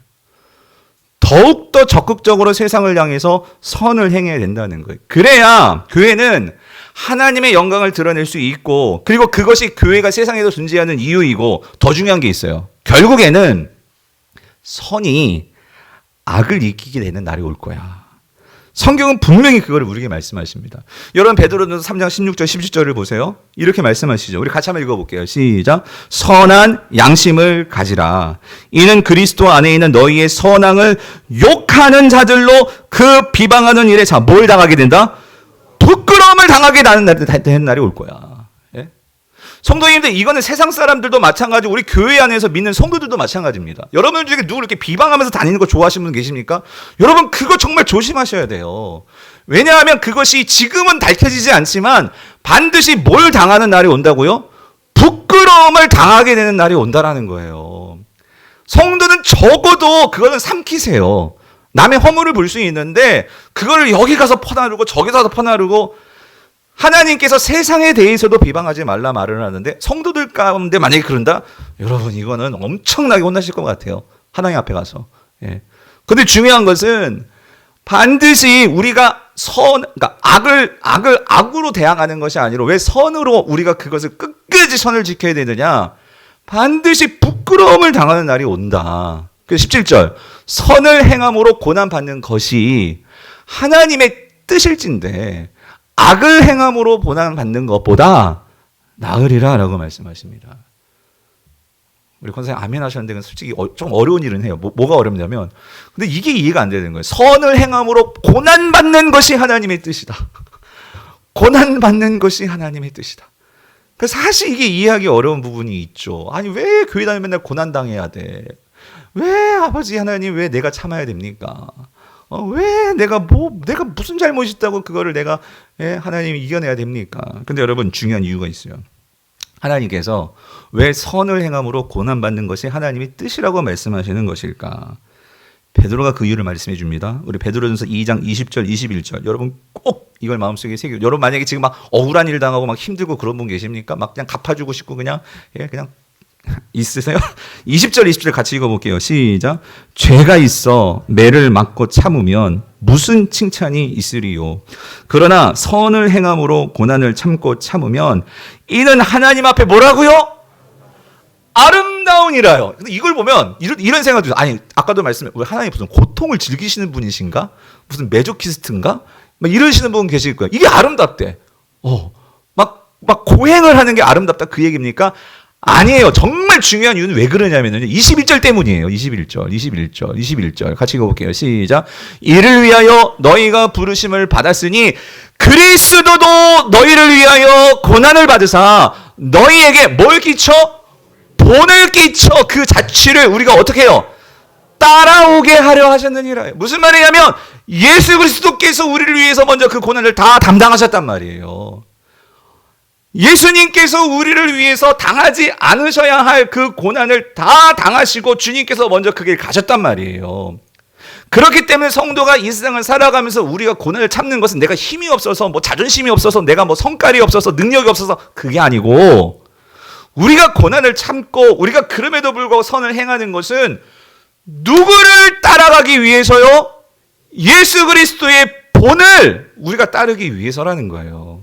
더욱더 적극적으로 세상을 향해서 선을 행해야 된다는 거예요. 그래야 교회는 하나님의 영광을 드러낼 수 있고, 그리고 그것이 교회가 세상에서 존재하는 이유이고, 더 중요한 게 있어요. 결국에는 선이 악을 이기게 되는 날이 올 거야. 성경은 분명히 그거를 우리에게 말씀하십니다. 여러분 베드로전서 3장 16절 17절을 보세요. 이렇게 말씀하시죠. 우리 같이 한번 읽어볼게요. 시작. 선한 양심을 가지라. 이는 그리스도 안에 있는 너희의 선앙을 욕하는 자들로 그 비방하는 일에 뭘 당하게 된다? 부끄러움을 당하게 되는 날이 올 거야. 예? 성도님들, 이거는 세상 사람들도 마찬가지고 우리 교회 안에서 믿는 성도들도 마찬가지입니다. 여러분 중에 누구 이렇게 비방하면서 다니는 거 좋아하시는 분 계십니까? 여러분 그거 정말 조심하셔야 돼요. 왜냐하면 그것이 지금은 밝혀지지 않지만 반드시 뭘 당하는 날이 온다고요? 부끄러움을 당하게 되는 날이 온다라는 거예요. 성도는 적어도 그거는 삼키세요. 남의 허물을 볼 수 있는데 그거를 여기 가서 퍼나르고 저기 가서 퍼나르고, 하나님께서 세상에 대해서도 비방하지 말라 말을 하는데 성도들 가운데 만약에 그런다? 여러분 이거는 엄청나게 혼나실 것 같아요. 하나님 앞에 가서. 예. 근데 중요한 것은 반드시 우리가 그러니까 악으로 대항하는 것이 아니라 왜 선으로 우리가 그것을 끝까지 선을 지켜야 되느냐? 반드시 부끄러움을 당하는 날이 온다. 그래서 17절. 선을 행함으로 고난받는 것이 하나님의 뜻일진데 악을 행함으로 고난받는 것보다 나으리라 라고 말씀하십니다. 우리 권사님 아멘 하셨는데 솔직히 좀 어려운 일은 해요. 뭐가 어렵냐면, 근데 이게 이해가 안 되는 거예요. 선을 행함으로 고난받는 것이 하나님의 뜻이다. 고난받는 것이 하나님의 뜻이다. 그래서 사실 이게 이해하기 어려운 부분이 있죠. 아니 왜 교회 다니면 맨날 고난당해야 돼? 왜 아버지 하나님 왜 내가 참아야 됩니까? 왜 내가 무슨 잘못이 있다고 그거를 내가 하나님이 이겨내야 됩니까? 근데 여러분 중요한 이유가 있어요. 하나님께서 왜 선을 행함으로 고난받는 것이 하나님의 뜻이라고 말씀하시는 것일까? 베드로가 그 이유를 말씀해 줍니다. 우리 베드로전서 2장 20절 21절. 여러분 꼭 이걸 마음속에 새기고, 여러분 만약에 지금 막 억울한 일 당하고 막 힘들고 그런 분 계십니까? 막 그냥 갚아주고 싶고 그냥 있으세요? 20절 20절 같이 읽어볼게요. 시작. 죄가 있어 매를 맞고 참으면 무슨 칭찬이 있으리요? 그러나 선을 행함으로 고난을 참고 참으면 이는 하나님 앞에 뭐라고요? 아름다우니라요. 근데 이걸 보면 이런 생각도, 아니 아까도 말씀해, 왜 하나님 무슨 고통을 즐기시는 분이신가? 무슨 메조키스트인가? 막 이러시는 분 계실 거예요. 이게 아름답대. 막 고행을 하는 게 아름답다 그 얘기입니까? 아니에요. 정말 중요한 이유는 왜 그러냐면요. 21절 때문이에요. 21절. 같이 읽어볼게요. 시작. 이를 위하여 너희가 부르심을 받았으니 그리스도도 너희를 위하여 고난을 받으사 너희에게 뭘 끼쳐? 본을 끼쳐 그 자취를 우리가 어떻게 해요? 따라오게 하려 하셨느니라. 무슨 말이냐면 예수 그리스도께서 우리를 위해서 먼저 그 고난을 다 담당하셨단 말이에요. 예수님께서 우리를 위해서 당하지 않으셔야 할 그 고난을 다 당하시고 주님께서 먼저 그 길 가셨단 말이에요. 그렇기 때문에 성도가 이 세상을 살아가면서 우리가 고난을 참는 것은 내가 힘이 없어서 자존심이 없어서 내가 성깔이 없어서 능력이 없어서 그게 아니고, 우리가 고난을 참고 우리가 그럼에도 불구하고 선을 행하는 것은 누구를 따라가기 위해서요? 예수 그리스도의 본을 우리가 따르기 위해서라는 거예요.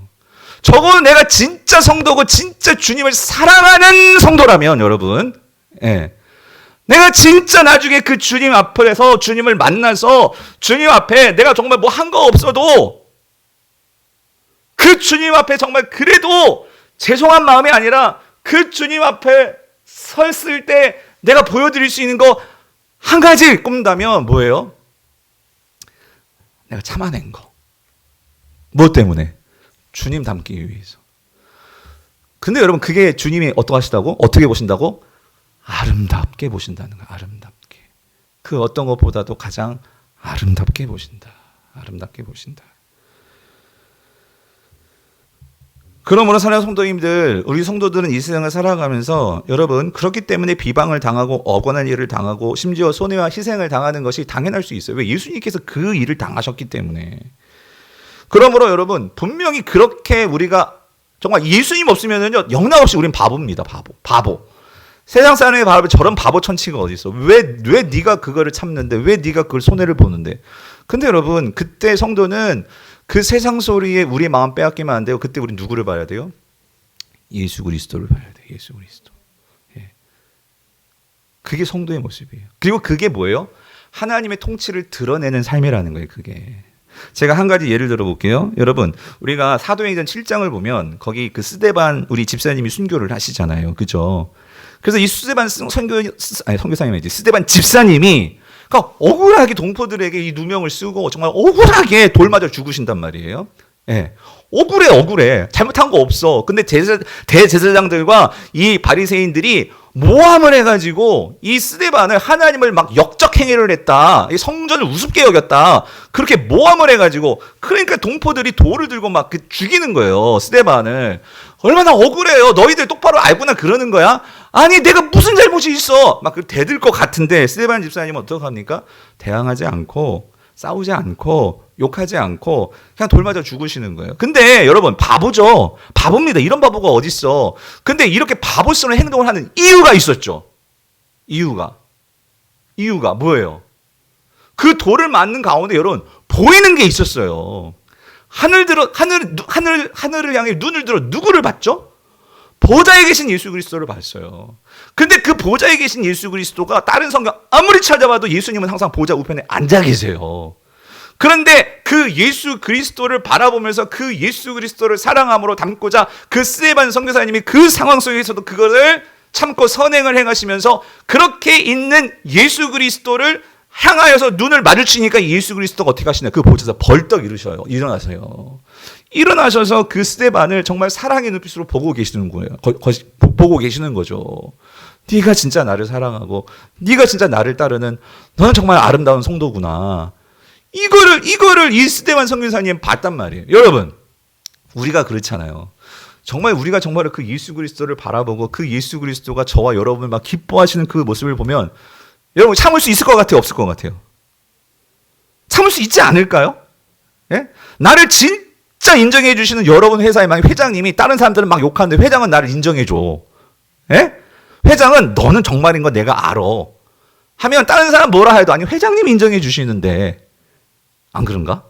적어도 내가 진짜 성도고 진짜 주님을 사랑하는 성도라면 여러분, 내가 진짜 나중에 그 주님 앞에서 주님을 만나서 주님 앞에 내가 정말 한 거 없어도 그 주님 앞에 정말 그래도 죄송한 마음이 아니라 그 주님 앞에 섰을 때 내가 보여드릴 수 있는 거 한 가지 꼽는다면 뭐예요? 내가 참아낸 거. 뭐 때문에? 주님 닮기 위해서. 근데 여러분 그게 주님이 어떠하시다고? 어떻게 보신다고? 아름답게 보신다는 거예요. 아름답게. 그 어떤 것보다도 가장 아름답게 보신다. 아름답게 보신다. 그러므로 사랑하는 성도님들, 우리 성도들은 이 세상을 살아가면서 여러분 그렇기 때문에 비방을 당하고 억울한 일을 당하고 심지어 손해와 희생을 당하는 것이 당연할 수 있어요. 왜? 예수님께서 그 일을 당하셨기 때문에. 그러므로 여러분 분명히 그렇게 우리가 정말 예수님 없으면은요 영락없이 우리는 바보입니다. 바보. 세상 사람의 바보, 저런 바보 천치가 어디 있어? 왜 네가 그거를 참는데? 왜 네가 그걸 손해를 보는데? 근데 여러분 그때 성도는 그 세상 소리에 우리의 마음 빼앗기면 안 돼요. 그때 우리 누구를 봐야 돼요? 예수 그리스도를 봐야 돼요. 예수 그리스도. 예. 그게 성도의 모습이에요. 그리고 그게 뭐예요? 하나님의 통치를 드러내는 삶이라는 거예요. 그게. 제가 한 가지 예를 들어 볼게요. 여러분, 우리가 사도행전 7장을 보면 거기 그 스데반 우리 집사님이 순교를 하시잖아요. 그죠? 그래서 이 스데반 선교사님이지. 스데반 집사님이 그러니까 억울하게 동포들에게 이 누명을 쓰고 정말 억울하게 돌 맞아 죽으신단 말이에요. 예. 억울해. 잘못한 거 없어. 근데 대제사장들과 이 바리새인들이 모함을 해가지고 이 스데반을 하나님을 막 역적 행위를 했다. 이 성전을 우습게 여겼다. 그렇게 모함을 해가지고 그러니까 동포들이 돌을 들고 막 죽이는 거예요. 스데반을. 얼마나 억울해요. 너희들 똑바로 알구나 그러는 거야. 아니 내가 무슨 잘못이 있어. 막 대들 것 같은데 스데반 집사님은 어떡합니까? 대항하지 않고 싸우지 않고 욕하지 않고 그냥 돌 맞아 죽으시는 거예요. 근데 여러분 바보죠. 바보입니다. 이런 바보가 어딨어. 근데 이렇게 바보스러운 행동을 하는 이유가 있었죠. 이유가 뭐예요? 그 돌을 맞는 가운데 여러분 보이는 게 있었어요. 하늘을 향해 눈을 들어 누구를 봤죠? 보좌에 계신 예수 그리스도를 봤어요. 근데 그 보좌에 계신 예수 그리스도가 다른 성경 아무리 찾아봐도 예수님은 항상 보좌 우편에 앉아 계세요. 그런데 그 예수 그리스도를 바라보면서 그 예수 그리스도를 사랑함으로 담고자 그 스데반 선교사님이 그 상황 속에서도 그것을 참고 선행을 행하시면서 그렇게 있는 예수 그리스도를 향하여서 눈을 마주치니까 예수 그리스도가 어떻게 하시냐? 그 보좌에서 벌떡 일어나셔서 그 스데반을 정말 사랑의 눈빛으로 보고 계시는 거예요. 보고 계시는 거죠. 네가 진짜 나를 사랑하고 네가 진짜 나를 따르는 너는 정말 아름다운 성도구나. 이거를 이 스데반 선교사님 봤단 말이에요. 여러분, 우리가 그렇잖아요. 우리가 정말 그 예수 그리스도를 바라보고 그 예수 그리스도가 저와 여러분을 막 기뻐하시는 그 모습을 보면 여러분 참을 수 있을 것 같아요? 없을 것 같아요? 참을 수 있지 않을까요? 예? 나를 진짜 인정해 주시는 여러분 회사의 막 회장님이 다른 사람들은 막 욕하는데 회장은 나를 인정해 줘. 예? 회장은 너는 정말인 거 내가 알아. 하면 다른 사람 뭐라 해도 아니 회장님 인정해 주시는데 안 그런가?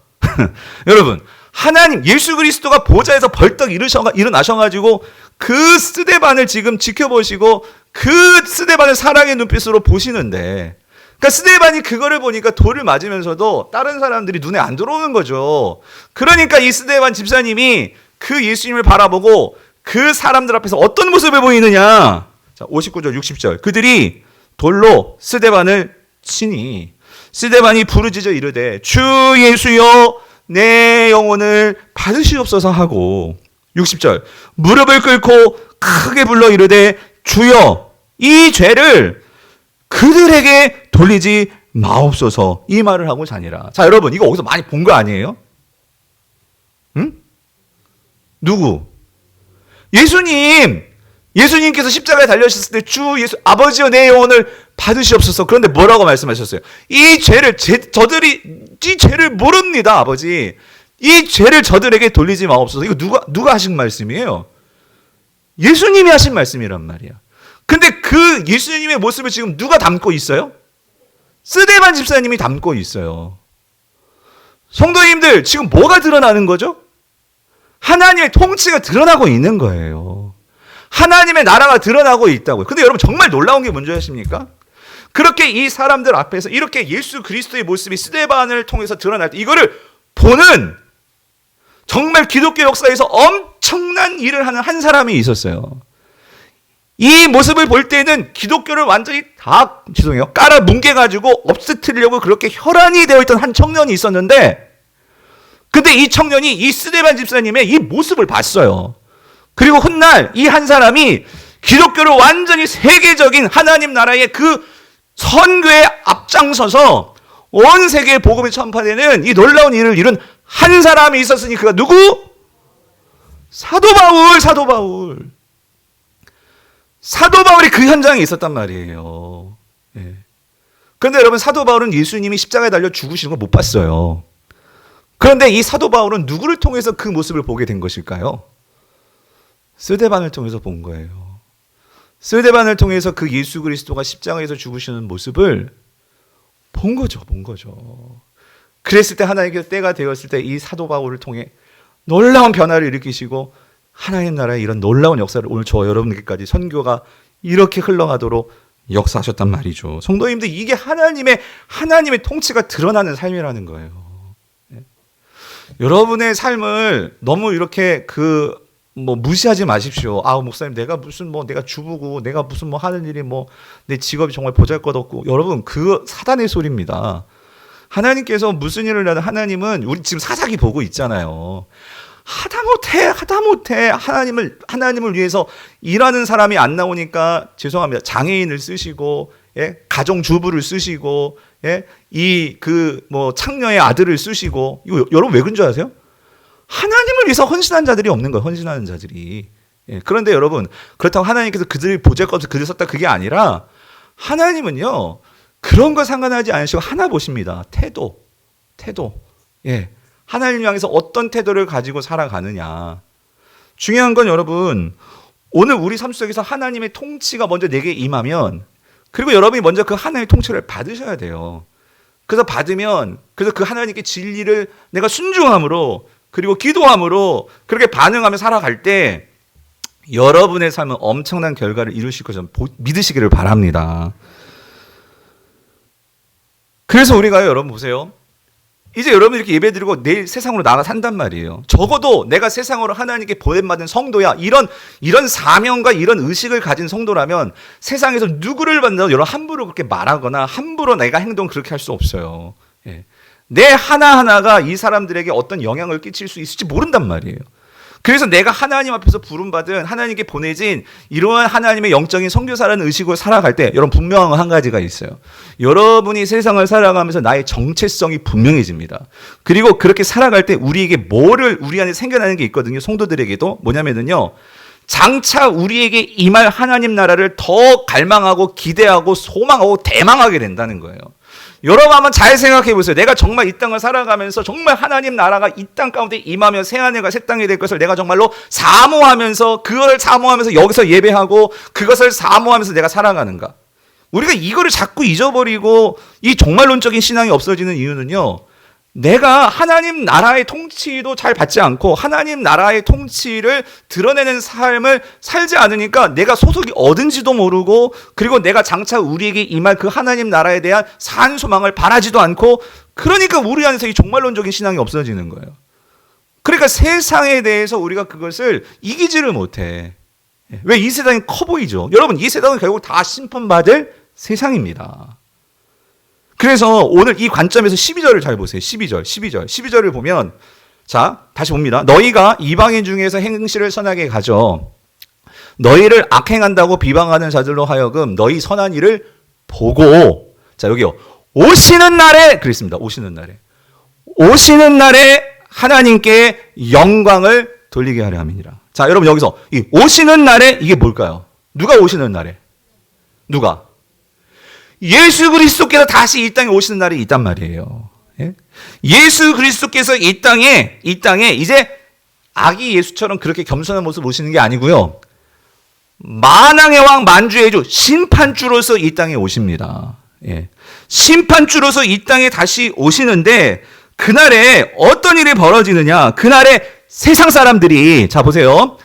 여러분 하나님 예수 그리스도가 보좌에서 벌떡 일어나셔가지고 그 스데반을 지금 지켜보시고 그 스데반을 사랑의 눈빛으로 보시는데 그러니까 스데반이 그거를 보니까 돌을 맞으면서도 다른 사람들이 눈에 안 들어오는 거죠. 그러니까 이 스데반 집사님이 그 예수님을 바라보고 그 사람들 앞에서 어떤 모습을 보이느냐. 자, 59절 60절 그들이 돌로 스데반을 치니 스데반이 부르짖어 이르되 주 예수여 내 영혼을 받으시옵소서 하고 60절 무릎을 꿇고 크게 불러 이르되 주여 이 죄를 그들에게 돌리지 마옵소서 이 말을 하고 자니라. 자 여러분 이거 어디서 많이 본 거 아니에요? 응? 누구? 예수님께서 십자가에 달려셨을 때 주 예수 아버지여 내 영혼을 받으시옵소서. 그런데 뭐라고 말씀하셨어요? 이 죄를 저들이 이 죄를 모릅니다 아버지. 이 죄를 저들에게 돌리지 마옵소서. 이거 누가 하신 말씀이에요? 예수님이 하신 말씀이란 말이야. 근데 그 예수님의 모습을 지금 누가 담고 있어요? 스데반 집사님이 담고 있어요. 성도님들 지금 뭐가 드러나는 거죠? 하나님의 통치가 드러나고 있는 거예요. 하나님의 나라가 드러나고 있다고요. 근데 여러분 정말 놀라운 게 뭔지 아십니까? 그렇게 이 사람들 앞에서 이렇게 예수 그리스도의 모습이 스데반을 통해서 드러날 때 이거를 보는 정말 기독교 역사에서 엄청난 일을 하는 한 사람이 있었어요. 이 모습을 볼 때는 기독교를 완전히 다 깔아 뭉개가지고 없애트리려고 그렇게 혈안이 되어 있던 한 청년이 있었는데 근데 이 청년이 이 스데반 집사님의 이 모습을 봤어요. 그리고 훗날 이 한 사람이 기독교를 완전히 세계적인 하나님 나라의 그 선교에 앞장서서 온 세계에 복음이 전파되는 이 놀라운 일을 이룬 한 사람이 있었으니 그가 누구? 사도 바울, 사도 바울. 사도 바울이 그 현장에 있었단 말이에요. 예. 그런데 여러분, 사도 바울은 예수님이 십자가에 달려 죽으시는 걸 못 봤어요. 그런데 이 사도 바울은 누구를 통해서 그 모습을 보게 된 것일까요? 스데반을 통해서 본 거예요. 스데반을 통해서 그 예수 그리스도가 십자가에서 죽으시는 모습을 본 거죠. 그랬을 때 하나님께서 때가 되었을 때 이 사도 바울을 통해 놀라운 변화를 일으키시고 하나님 나라의 이런 놀라운 역사를 오늘 저 여러분께까지 선교가 이렇게 흘러가도록 역사하셨단 말이죠. 성도님들, 이게 하나님의 통치가 드러나는 삶이라는 거예요. 여러분의 삶을 너무 이렇게 무시하지 마십시오. 목사님, 내가 내가 주부고, 내가 무슨 하는 일이 내 직업이 정말 보잘것없고. 여러분, 그 사단의 소리입니다. 하나님께서 무슨 일을 하든 하나님은 우리 지금 사사기 보고 있잖아요. 하다못해 하나님을 위해서 일하는 사람이 안 나오니까 죄송합니다. 장애인을 쓰시고, 예? 가정주부를 쓰시고, 예? 창녀의 아들을 쓰시고. 이거 여러분 왜 그런 줄 아세요? 하나님을 위해서 헌신한 자들이 없는 거예요. 헌신하는 자들이. 예. 그런데 여러분, 그렇다고 하나님께서 그들이 보잘것없이 그들 썼다, 그게 아니라 하나님은요, 그런 거 상관하지 않으시고 하나 보십니다. 태도. 예. 하나님 향해서 어떤 태도를 가지고 살아가느냐. 중요한 건 여러분, 오늘 우리 삶 속에서 하나님의 통치가 먼저 내게 임하면, 그리고 여러분이 먼저 그 하나님의 통치를 받으셔야 돼요. 그래서 그 하나님께 진리를 내가 순종함으로, 그리고 기도함으로 그렇게 반응하며 살아갈 때 여러분의 삶은 엄청난 결과를 이루실 것을 믿으시기를 바랍니다. 그래서 우리가 여러분 보세요. 이제 여러분 이렇게 예배드리고 내일 세상으로 나가 산단 말이에요. 적어도 내가 세상으로 하나님께 보냄받은 성도야, 이런 사명과 이런 의식을 가진 성도라면 세상에서 누구를 만나도 여러분 함부로 그렇게 말하거나 함부로 내가 행동 그렇게 할 수 없어요. 예. 내 하나하나가 이 사람들에게 어떤 영향을 끼칠 수 있을지 모른단 말이에요. 그래서 내가 하나님 앞에서 부름받은, 하나님께 보내진 이러한 하나님의 영적인 선교사라는 의식으로 살아갈 때 여러분 분명한 건 한 가지가 있어요. 여러분이 세상을 살아가면서 나의 정체성이 분명해집니다. 그리고 그렇게 살아갈 때 우리에게 우리 안에 생겨나는 게 있거든요. 성도들에게도 뭐냐면요, 장차 우리에게 임할 하나님 나라를 더 갈망하고 기대하고 소망하고 대망하게 된다는 거예요. 여러분 한번 잘 생각해 보세요. 내가 정말 이 땅을 살아가면서 정말 하나님 나라가 이 땅 가운데 임하며 새하늘과 새 땅이 될 것을 내가 정말로 그걸 사모하면서 여기서 예배하고 그것을 사모하면서 내가 살아가는가? 우리가 이거를 자꾸 잊어버리고 이 종말론적인 신앙이 없어지는 이유는요, 내가 하나님 나라의 통치도 잘 받지 않고 하나님 나라의 통치를 드러내는 삶을 살지 않으니까 내가 소속이 어딘지도 모르고, 그리고 내가 장차 우리에게 임할 그 하나님 나라에 대한 산 소망을 바라지도 않고, 그러니까 우리 안에서 이 종말론적인 신앙이 없어지는 거예요. 그러니까 세상에 대해서 우리가 그것을 이기지를 못해. 왜? 이 세상이 커 보이죠. 여러분, 이 세상은 결국 다 심판받을 세상입니다. 그래서 오늘 이 관점에서 12절을 잘 보세요. 12절을 보면, 자, 다시 봅니다. 너희가 이방인 중에서 행실을 선하게 가져 너희를 악행한다고 비방하는 자들로 하여금 너희 선한 일을 보고, 자, 여기요, 오시는 날에 그랬습니다. 오시는 날에 하나님께 영광을 돌리게 하려 함이니라. 자, 여러분 여기서 이 오시는 날에 이게 뭘까요? 누가 오시는 날에? 누가? 예수 그리스도께서 다시 이 땅에 오시는 날이 있단 말이에요. 예? 예수 그리스도께서 이 땅에 이제 아기 예수처럼 그렇게 겸손한 모습 오시는 게 아니고요, 만왕의 왕 만주의 주 심판주로서 이 땅에 오십니다. 예. 심판주로서 이 땅에 다시 오시는데, 그날에 어떤 일이 벌어지느냐? 그날에 세상 사람들이, 자 보세요,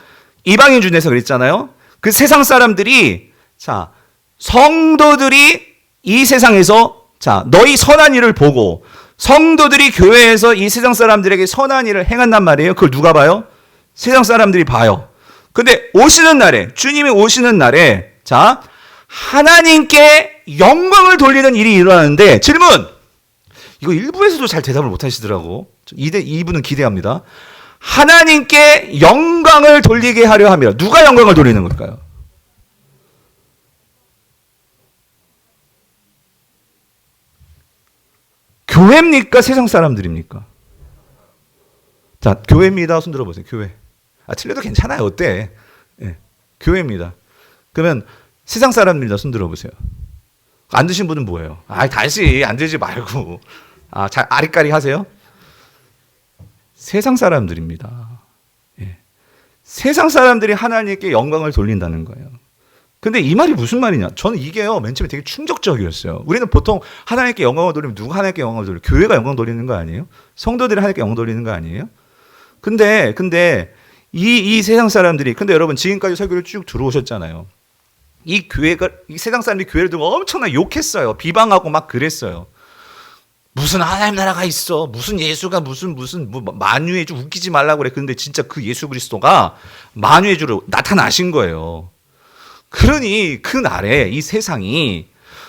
이방인 중에서 그랬잖아요. 그 세상 사람들이, 자, 성도들이 이 세상에서, 자, 너희 선한 일을 보고, 성도들이 교회에서 이 세상 사람들에게 선한 일을 행한단 말이에요. 그걸 누가 봐요? 세상 사람들이 봐요. 근데 오시는 날에, 주님이 오시는 날에, 자, 하나님께 영광을 돌리는 일이 일어나는데, 질문! 이거 일부에서도 잘 대답을 못 하시더라고. 2부는 기대합니다. 하나님께 영광을 돌리게 하려 함이라. 누가 영광을 돌리는 걸까요? 교회입니까? 세상 사람들입니까? 자, 교회입니다. 손 들어보세요. 교회. 틀려도 괜찮아요. 어때? 예, 교회입니다. 그러면 세상 사람들이다 손 들어보세요. 안 드신 분은 뭐예요? 다시 안 들지 말고. 잘 아리까리 하세요? 세상 사람들입니다. 예. 세상 사람들이 하나님께 영광을 돌린다는 거예요. 근데 이 말이 무슨 말이냐? 저는 이게요, 맨 처음에 되게 충격적이었어요. 우리는 보통 하나님께 영광을 돌리면 누가 하나님께 영광을 돌려요? 교회가 영광 돌리는 거 아니에요? 성도들이 하나님께 영광 돌리는 거 아니에요? 근데 이 세상 사람들이, 근데 여러분 지금까지 설교를 쭉 들어오셨잖아요. 이 세상 사람들이 교회를 두고 엄청나게 욕했어요. 비방하고 막 그랬어요. 무슨 하나님 나라가 있어. 무슨 예수가 무슨 만유해주 웃기지 말라고 그래. 근데 진짜 그 예수 그리스도가 만유해주로 나타나신 거예요. 그러니 그날에 이 세상이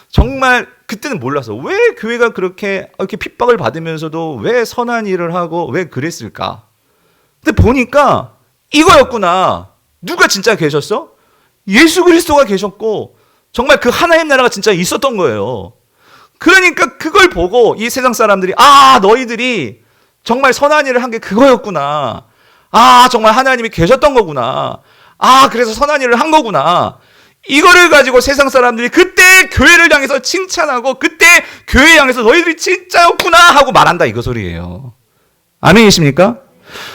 정말 그때는 몰라서 왜 교회가 그렇게 핍박을 받으면서도 왜 선한 일을 하고 왜 그랬을까? 근데 보니까 이거였구나. 누가 진짜 계셨어? 예수 그리스도가 계셨고 정말 그 하나님 나라가 진짜 있었던 거예요. 그러니까 그걸 보고 이 세상 사람들이 너희들이 정말 선한 일을 한 게 그거였구나. 정말 하나님이 계셨던 거구나. 그래서 선한 일을 한 거구나. 이거를 가지고 세상 사람들이 그때 교회를 향해서 칭찬하고 그때 교회 향해서 너희들이 진짜였구나 하고 말한다 이거 소리예요. 아멘이십니까?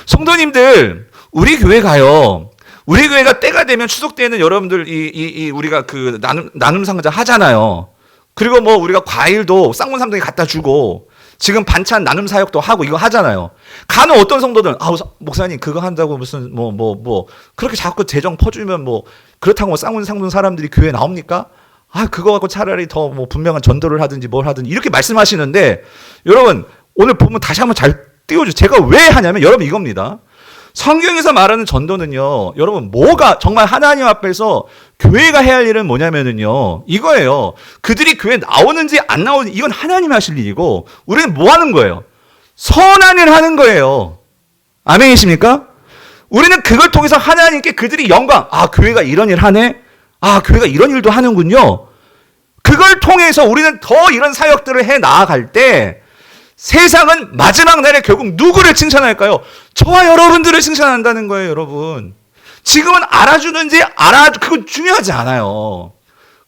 성도님들, 우리 교회 가요. 우리 교회가 때가 되면 추석 때는 여러분들 우리가 그 나눔 상자 하잖아요. 그리고 뭐 우리가 과일도 쌍문 삼동에 갖다 주고 지금 반찬 나눔 사역도 하고 이거 하잖아요. 가는 어떤 성도들은 목사님 그거 한다고 무슨 그렇게 자꾸 재정 퍼주면 그렇다고 쌍문 삼동 사람들이 교회에 나옵니까? 그거 갖고 차라리 더 분명한 전도를 하든지 뭘 하든지 이렇게 말씀하시는데 여러분 오늘 보면 다시 한번 잘 띄워주세요. 제가 왜 하냐면 여러분 이겁니다. 성경에서 말하는 전도는요, 여러분, 뭐가 정말 하나님 앞에서 교회가 해야 할 일은 뭐냐면은요, 이거예요. 그들이 교회 나오는지 안 나오는지 이건 하나님이 하실 일이고, 우리는 뭐 하는 거예요? 선한 일을 하는 거예요. 아멘이십니까? 우리는 그걸 통해서 하나님께 그들이 영광, 교회가 이런 일 하네? 교회가 이런 일도 하는군요. 그걸 통해서 우리는 더 이런 사역들을 해 나아갈 때, 세상은 마지막 날에 결국 누구를 칭찬할까요? 저와 여러분들을 칭찬한다는 거예요, 여러분. 지금은 알아주는지 그건 중요하지 않아요.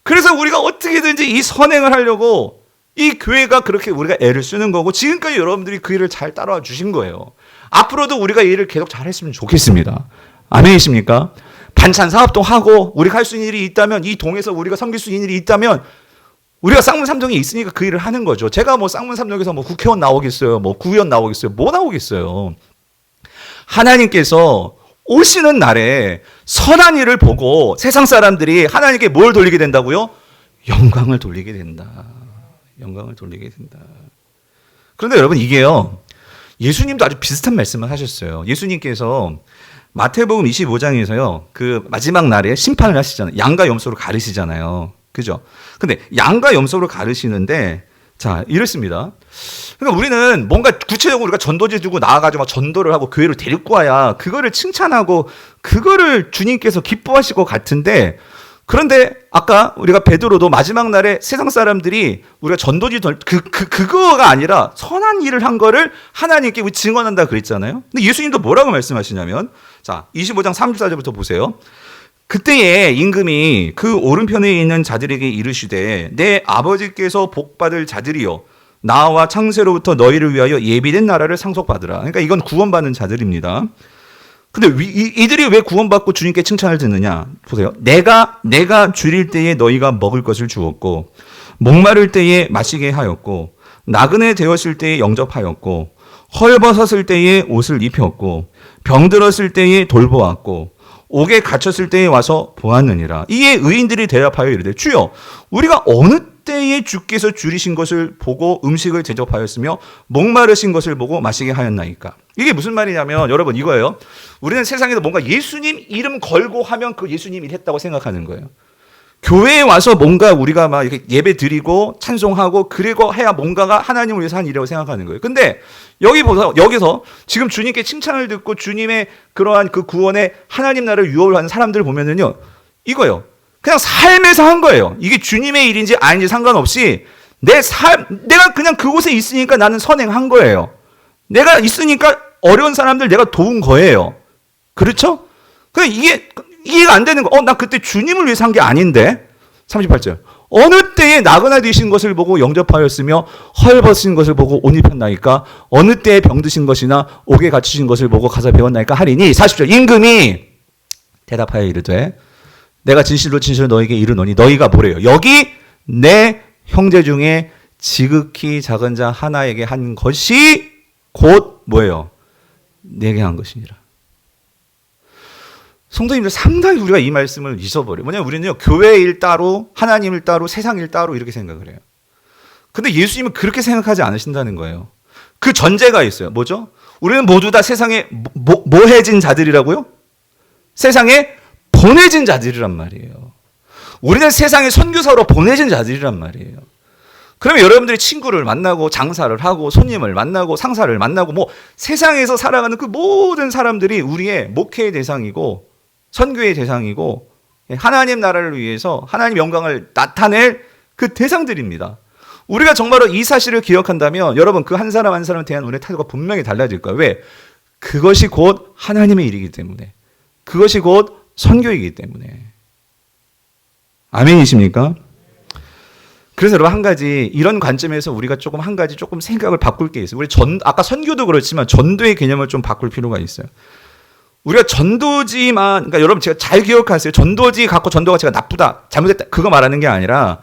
그래서 우리가 어떻게든지 이 선행을 하려고 이 교회가 그렇게 우리가 애를 쓰는 거고 지금까지 여러분들이 그 일을 잘 따라와 주신 거예요. 앞으로도 우리가 이 일을 계속 잘했으면 좋겠습니다. 아멘이십니까? 반찬 사업도 하고 우리가 할 수 있는 일이 있다면 이 동에서 우리가 섬길 수 있는 일이 있다면 우리가 쌍문 삼정에 있으니까 그 일을 하는 거죠. 제가 쌍문 삼정에서 국회의원 나오겠어요? 구의원 나오겠어요? 뭐 나오겠어요? 하나님께서 오시는 날에 선한 일을 보고 세상 사람들이 하나님께 뭘 돌리게 된다고요? 영광을 돌리게 된다. 영광을 돌리게 된다. 그런데 여러분 이게요. 예수님도 아주 비슷한 말씀을 하셨어요. 예수님께서 마태복음 25장에서요. 그 마지막 날에 심판을 하시잖아요. 양과 염소로 가르시잖아요. 그죠? 근데 양과 염소로 가르시는데 자, 이렇습니다. 그러니까 우리는 뭔가 구체적으로 우리가 전도지 두고 나와가지고 막 전도를 하고 교회를 데리고 와야 그거를 칭찬하고 그거를 주님께서 기뻐하실 것 같은데 그런데 아까 우리가 베드로도 마지막 날에 세상 사람들이 우리가 전도지 그거가 아니라 선한 일을 한 거를 하나님께 증언한다 그랬잖아요. 근데 예수님도 뭐라고 말씀하시냐면 자, 25장 34절부터 보세요. 그때에 임금이 그 오른편에 있는 자들에게 이르시되 내 아버지께서 복받을 자들이여 나와 창세로부터 너희를 위하여 예비된 나라를 상속받으라. 그러니까 이건 구원받는 자들입니다. 근데 이들이 왜 구원받고 주님께 칭찬을 듣느냐? 보세요. 내가 줄일 때에 너희가 먹을 것을 주었고 목마를 때에 마시게 하였고 나그네 되었을 때에 영접하였고 헐벗었을 때에 옷을 입혔고 병들었을 때에 돌보았고 옥에 갇혔을 때에 와서 보았느니라. 이에 의인들이 대답하여 이르되 주여 우리가 어느 때에 주께서 줄이신 것을 보고 음식을 대접하였으며 목마르신 것을 보고 마시게 하였나이까. 이게 무슨 말이냐면 여러분 이거예요. 우리는 세상에서 뭔가 예수님 이름 걸고 하면 그 예수님 일 했다고 생각하는 거예요. 교회에 와서 뭔가 우리가 막 이렇게 예배 드리고 찬송하고 그리고 해야 뭔가가 하나님을 위해서 한 일이라고 생각하는 거예요. 근데 여기서 지금 주님께 칭찬을 듣고 주님의 그러한 그 구원에 하나님 나라를 유업을 하는 사람들을 보면은요, 이거예요. 그냥 삶에서 한 거예요. 이게 주님의 일인지 아닌지 상관없이 내가 그냥 그곳에 있으니까 나는 선행한 거예요. 내가 있으니까 어려운 사람들 내가 도운 거예요. 그렇죠? 이게 이해가 안 되는 거. 나 그때 주님을 위해서 한 게 아닌데. 38절. 어느 때에 나그나 되신 것을 보고 영접하였으며 헐벗으신 것을 보고 옷 입혔나이까? 어느 때에 병드신 것이나 옥에 갇히신 것을 보고 가서 배웠나이까? 하리니 40절. 임금이 대답하여 이르되 내가 진실로 진실로 너에게 이르노니 너희가 뭐래요? 여기 내 형제 중에 지극히 작은 자 하나에게 한 것이 곧 뭐예요? 내게 한 것이니라. 성도님들 상당히 우리가 이 말씀을 잊어버려요. 뭐냐면 우리는요, 교회 일 따로, 하나님 일 따로, 세상 일 따로 이렇게 생각을 해요. 근데 예수님은 그렇게 생각하지 않으신다는 거예요. 그 전제가 있어요. 뭐죠? 우리는 모두 다 세상에 뭐해진 자들이라고요? 세상에 보내진 자들이란 말이에요. 우리는 세상에 선교사로 보내진 자들이란 말이에요. 그러면 여러분들이 친구를 만나고 장사를 하고 손님을 만나고 상사를 만나고 뭐 세상에서 살아가는 그 모든 사람들이 우리의 목회의 대상이고 선교의 대상이고 하나님 나라를 위해서 하나님 영광을 나타낼 그 대상들입니다. 우리가 정말로 이 사실을 기억한다면 여러분 그 한 사람 한 사람에 대한 우리의 태도가 분명히 달라질 거예요. 왜? 그것이 곧 하나님의 일이기 때문에. 그것이 곧 선교이기 때문에. 아멘이십니까? 그래서 여러분 한 가지 이런 관점에서 우리가 조금 한 가지 조금 생각을 바꿀 게 있어요. 우리 아까 선교도 그렇지만 전도의 개념을 좀 바꿀 필요가 있어요. 우리가 전도지만, 그러니까 여러분 제가 잘 기억하세요. 전도지 갖고 전도가 제가 나쁘다, 잘못했다, 그거 말하는 게 아니라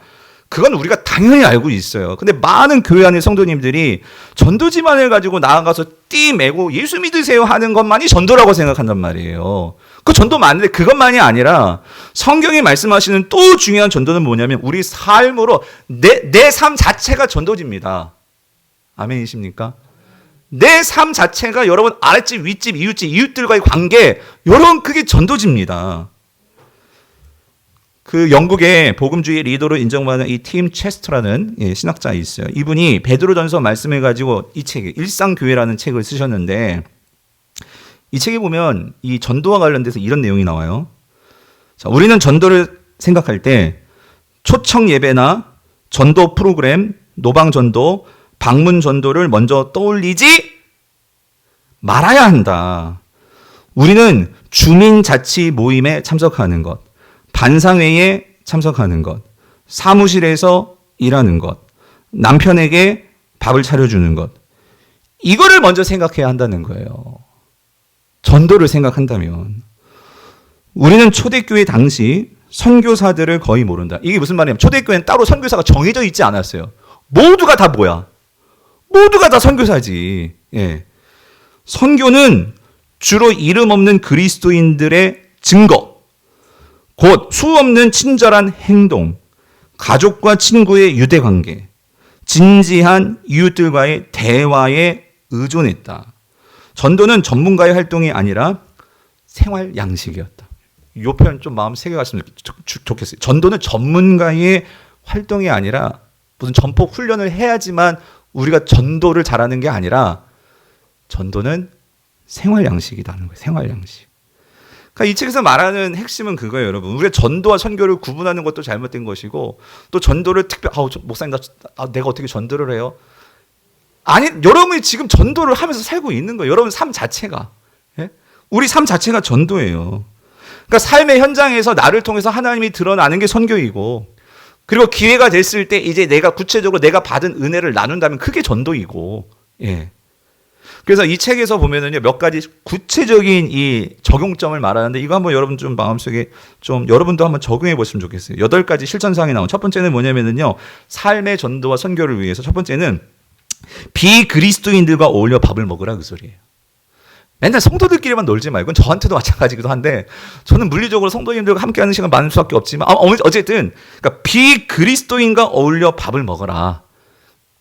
그건 우리가 당연히 알고 있어요. 근데 많은 교회 안의 성도님들이 전도지만을 가지고 나아가서 띠 매고 예수 믿으세요 하는 것만이 전도라고 생각한단 말이에요. 그 전도 맞는데 그것만이 아니라 성경이 말씀하시는 또 중요한 전도는 뭐냐면 우리 삶으로 내 삶 자체가 전도지입니다. 아멘이십니까? 내 삶 자체가 여러분 아랫집, 윗집, 이웃집, 이웃들과의 관계, 여러분 그게 전도지입니다. 그 영국의 복음주의 리더로 인정받는 이 팀 체스터라는 신학자 있어요. 이분이 베드로전서 말씀해 가지고 이 책 일상교회라는 책을 쓰셨는데 이 책에 보면 이 전도와 관련돼서 이런 내용이 나와요. 자, 우리는 전도를 생각할 때 초청 예배나 전도 프로그램, 노방 전도, 방문 전도를 먼저 떠올리지 말아야 한다. 우리는 주민자치 모임에 참석하는 것, 반상회에 참석하는 것, 사무실에서 일하는 것, 남편에게 밥을 차려주는 것, 이거를 먼저 생각해야 한다는 거예요. 전도를 생각한다면. 우리는 초대교회 당시 선교사들을 거의 모른다. 이게 무슨 말이냐면 초대교회는 따로 선교사가 정해져 있지 않았어요. 모두가 다 뭐야? 모두가 다 선교사지. 예. 선교는 주로 이름 없는 그리스도인들의 증거, 곧 수없는 친절한 행동, 가족과 친구의 유대관계, 진지한 이웃들과의 대화에 의존했다. 전도는 전문가의 활동이 아니라 생활 양식이었다. 이 표현 좀 마음 새겨갔으면 좋겠어요. 전도는 전문가의 활동이 아니라 무슨 전폭 훈련을 해야지만 우리가 전도를 잘하는 게 아니라 전도는 생활 양식이라는 거예요. 생활 양식. 그러니까 이 책에서 말하는 핵심은 그거예요, 여러분. 우리가 전도와 선교를 구분하는 것도 잘못된 것이고 또 전도를 목사님 내가 어떻게 전도를 해요? 아니, 여러분이 지금 전도를 하면서 살고 있는 거예요. 여러분 삶 자체가. 예? 우리 삶 자체가 전도예요. 그러니까 삶의 현장에서 나를 통해서 하나님이 드러나는 게 선교이고 그리고 기회가 됐을 때 이제 내가 구체적으로 내가 받은 은혜를 나눈다면 그게 전도이고. 예. 그래서 이 책에서 보면은요, 몇 가지 구체적인 이 적용점을 말하는데 이거 한번 여러분 좀 마음속에 좀 여러분도 한번 적용해 보시면 좋겠어요. 8가지 실천사항이 나온 첫 번째는 뭐냐면은요, 삶의 전도와 선교를 위해서 첫 번째는 비그리스도인들과 어울려 밥을 먹으라 그 소리예요. 맨날 성도들끼리만 놀지 말고, 저한테도 마찬가지기도 한데, 저는 물리적으로 성도님들과 함께하는 시간 많을 수밖에 없지만, 어쨌든, 그러니까 비그리스도인과 어울려 밥을 먹어라.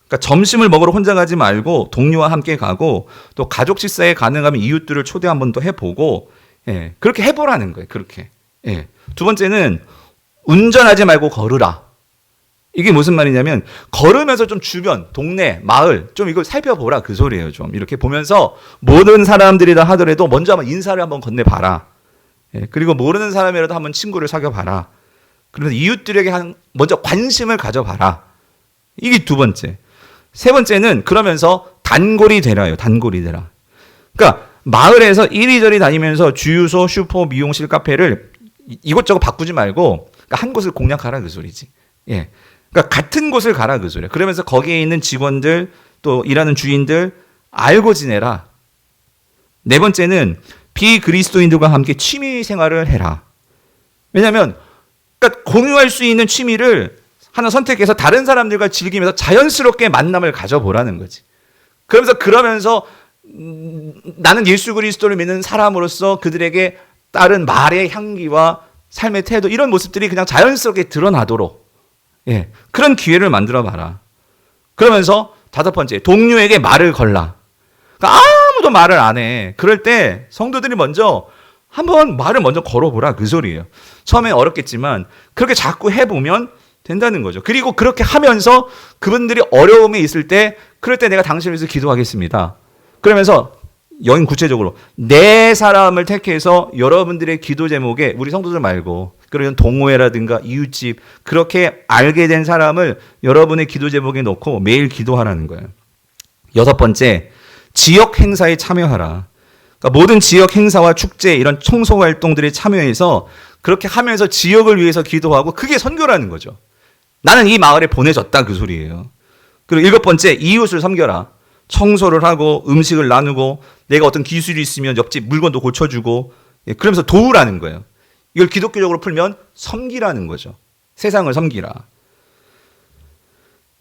그러니까 점심을 먹으러 혼자 가지 말고 동료와 함께 가고 또 가족 식사에 가능하면 이웃들을 초대 한번 더 해보고, 예, 그렇게 해보라는 거예요. 그렇게. 예. 두 번째는 운전하지 말고 걸으라. 이게 무슨 말이냐면 걸으면서 좀 주변, 동네, 마을 좀 이걸 살펴보라 그 소리예요. 좀 이렇게 보면서 모든 사람들이다 하더라도 먼저 한번 인사를 한번 건네봐라. 예, 그리고 모르는 사람이라도 한번 친구를 사귀어봐라. 그러면서 이웃들에게 먼저 관심을 가져봐라. 이게 두 번째. 세 번째는 그러면서 단골이 되라요. 단골이 되라. 그러니까 마을에서 이리저리 다니면서 주유소, 슈퍼, 미용실, 카페를 이것저것 바꾸지 말고 그러니까 한 곳을 공략하라 그 소리지. 예. 그러니까 같은 곳을 가라 그 소리야. 그러면서 거기에 있는 직원들 또 일하는 주인들 알고 지내라. 네 번째는 비그리스도인들과 함께 취미 생활을 해라. 왜냐하면 그러니까 공유할 수 있는 취미를 하나 선택해서 다른 사람들과 즐기면서 자연스럽게 만남을 가져보라는 거지. 그러면서 나는 예수 그리스도를 믿는 사람으로서 그들에게 따른 말의 향기와 삶의 태도 이런 모습들이 그냥 자연스럽게 드러나도록 그런 기회를 만들어 봐라. 그러면서 다섯 번째, 동료에게 말을 걸라. 그러니까 아무도 말을 안 해. 그럴 때 성도들이 먼저 한번 말을 먼저 걸어보라 그 소리예요. 처음에 어렵겠지만 그렇게 자꾸 해보면 된다는 거죠. 그리고 그렇게 하면서 그분들이 어려움에 있을 때 그럴 때 내가 당신을 위해서 기도하겠습니다. 그러면서 여긴 구체적으로 네 사람을 택해서 여러분들의 기도 제목에 우리 성도들 말고 그런 동호회라든가 이웃집 그렇게 알게 된 사람을 여러분의 기도 제목에 넣고 매일 기도하라는 거예요. 여섯 번째, 지역 행사에 참여하라. 그러니까 모든 지역 행사와 축제 이런 청소 활동들에 참여해서 그렇게 하면서 지역을 위해서 기도하고 그게 선교라는 거죠. 나는 이 마을에 보내졌다 그 소리예요. 그리고 일곱 번째, 이웃을 섬겨라. 청소를 하고 음식을 나누고 내가 어떤 기술이 있으면 옆집 물건도 고쳐주고 그러면서 도우라는 거예요. 이걸 기독교적으로 풀면 섬기라는 거죠. 세상을 섬기라.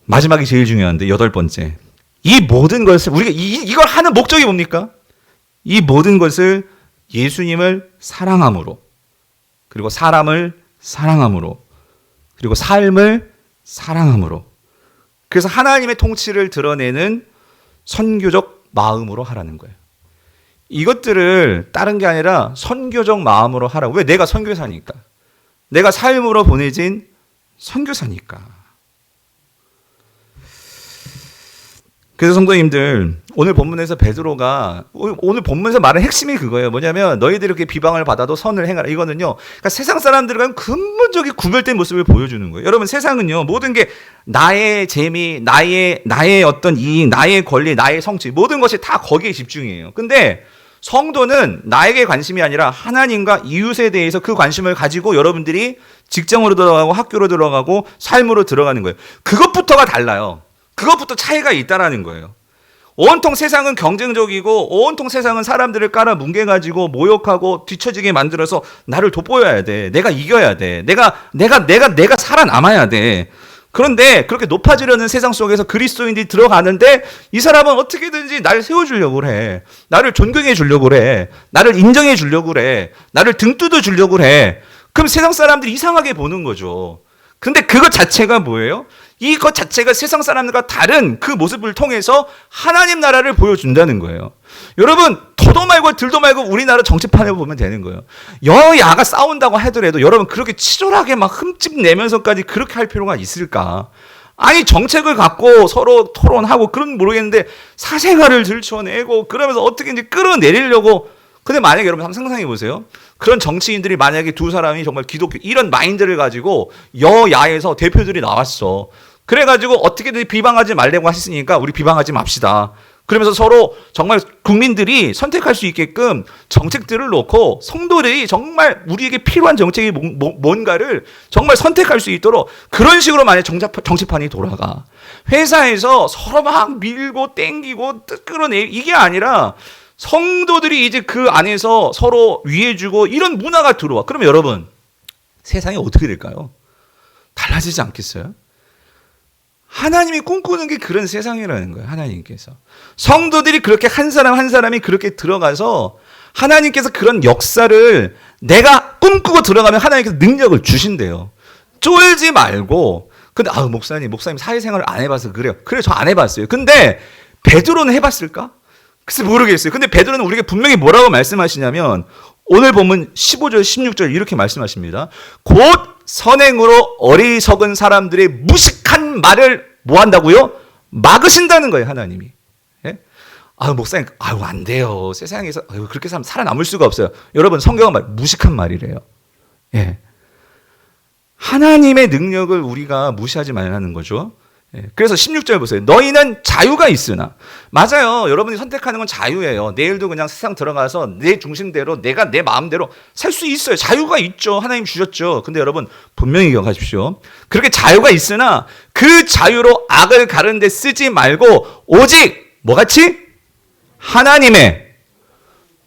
마지막이 제일 중요한데 여덟 번째, 이 모든 것을 우리가 이걸 하는 목적이 뭡니까? 이 모든 것을 예수님을 사랑함으로 그리고 사람을 사랑함으로 그리고 삶을 사랑함으로 그래서 하나님의 통치를 드러내는 선교적 마음으로 하라는 거예요. 이것들을 다른 게 아니라 선교적 마음으로 하라고. 왜? 내가 선교사니까. 내가 삶으로 보내진 선교사니까. 그래서 성도님들 오늘 본문에서 베드로가 오늘 본문에서 말한 핵심이 그거예요. 뭐냐면 너희들이 이렇게 비방을 받아도 선을 행하라. 이거는요. 그러니까 세상 사람들과는 근본적인 구별된 모습을 보여주는 거예요. 여러분 세상은요. 모든 게 나의 재미, 나의 어떤 이익, 나의 권리, 나의 성취 모든 것이 다 거기에 집중이에요. 근데 성도는 나에게 관심이 아니라 하나님과 이웃에 대해서 그 관심을 가지고 여러분들이 직장으로 들어가고 학교로 들어가고 삶으로 들어가는 거예요. 그것부터가 달라요. 그것부터 차이가 있다라는 거예요. 온통 세상은 경쟁적이고 온통 세상은 사람들을 깔아 뭉개가지고 모욕하고 뒤처지게 만들어서 나를 돋보여야 돼. 내가 이겨야 돼. 내가 살아남아야 돼. 그런데 그렇게 높아지려는 세상 속에서 그리스도인들이 들어가는데 이 사람은 어떻게든지 나를 세워주려고 그래. 나를 존경해 주려고 그래. 나를 인정해 주려고 그래. 나를 등 뜯어 주려고 그래. 그럼 세상 사람들이 이상하게 보는 거죠. 근데 그것 자체가 뭐예요? 이것 자체가 세상 사람들과 다른 그 모습을 통해서 하나님 나라를 보여준다는 거예요. 여러분 더도 말고 들도 말고 우리나라 정치판에 보면 되는 거예요. 여야가 싸운다고 하더라도 여러분 그렇게 치졸하게 막 흠집 내면서까지 그렇게 할 필요가 있을까? 아니 정책을 갖고 서로 토론하고 그런 모르겠는데 사생활을 들춰내고 그러면서 어떻게든지 끌어내리려고. 근데 만약에 여러분 한번 상상해 보세요. 그런 정치인들이 만약에 두 사람이 정말 기독교 이런 마인드를 가지고 여야에서 대표들이 나왔어. 그래가지고 어떻게든 비방하지 말라고 하셨으니까 우리 비방하지 맙시다. 그러면서 서로 정말 국민들이 선택할 수 있게끔 정책들을 놓고 성도들이 정말 우리에게 필요한 정책이 뭔가를 정말 선택할 수 있도록 그런 식으로 만약 정치판이 돌아가. 회사에서 서로 막 밀고 땡기고 끌어내 이게 아니라 성도들이 이제 그 안에서 서로 위해주고 이런 문화가 들어와. 그러면 여러분 세상이 어떻게 될까요? 달라지지 않겠어요? 하나님이 꿈꾸는 게 그런 세상이라는 거예요. 하나님께서 성도들이 그렇게 한 사람 한 사람이 그렇게 들어가서 하나님께서 그런 역사를 내가 꿈꾸고 들어가면 하나님께서 능력을 주신대요. 쫄지 말고. 근데 목사님 사회생활을 안 해봐서 그래요. 그래 저 안 해봤어요. 근데 베드로는 해봤을까? 글쎄 모르겠어요. 근데 베드로는 우리에게 분명히 뭐라고 말씀하시냐면 오늘 보면 15절 16절 이렇게 말씀하십니다. 곧 선행으로 어리석은 사람들의 무식한 말을 뭐 한다고요? 막으신다는 거예요. 하나님이. 예? 목사님 안 돼요. 세상에서 그렇게 살아남을 수가 없어요. 여러분 성경은 무식한 말이래요. 예. 하나님의 능력을 우리가 무시하지 말라는 거죠. 그래서 16절 보세요. 너희는 자유가 있으나. 맞아요. 여러분이 선택하는 건 자유예요. 내일도 그냥 세상 들어가서 내 중심대로 내가 내 마음대로 살 수 있어요. 자유가 있죠. 하나님 주셨죠. 근데 여러분 분명히 기억하십시오. 그렇게 자유가 있으나 그 자유로 악을 가르는 데 쓰지 말고 오직 뭐같이? 하나님의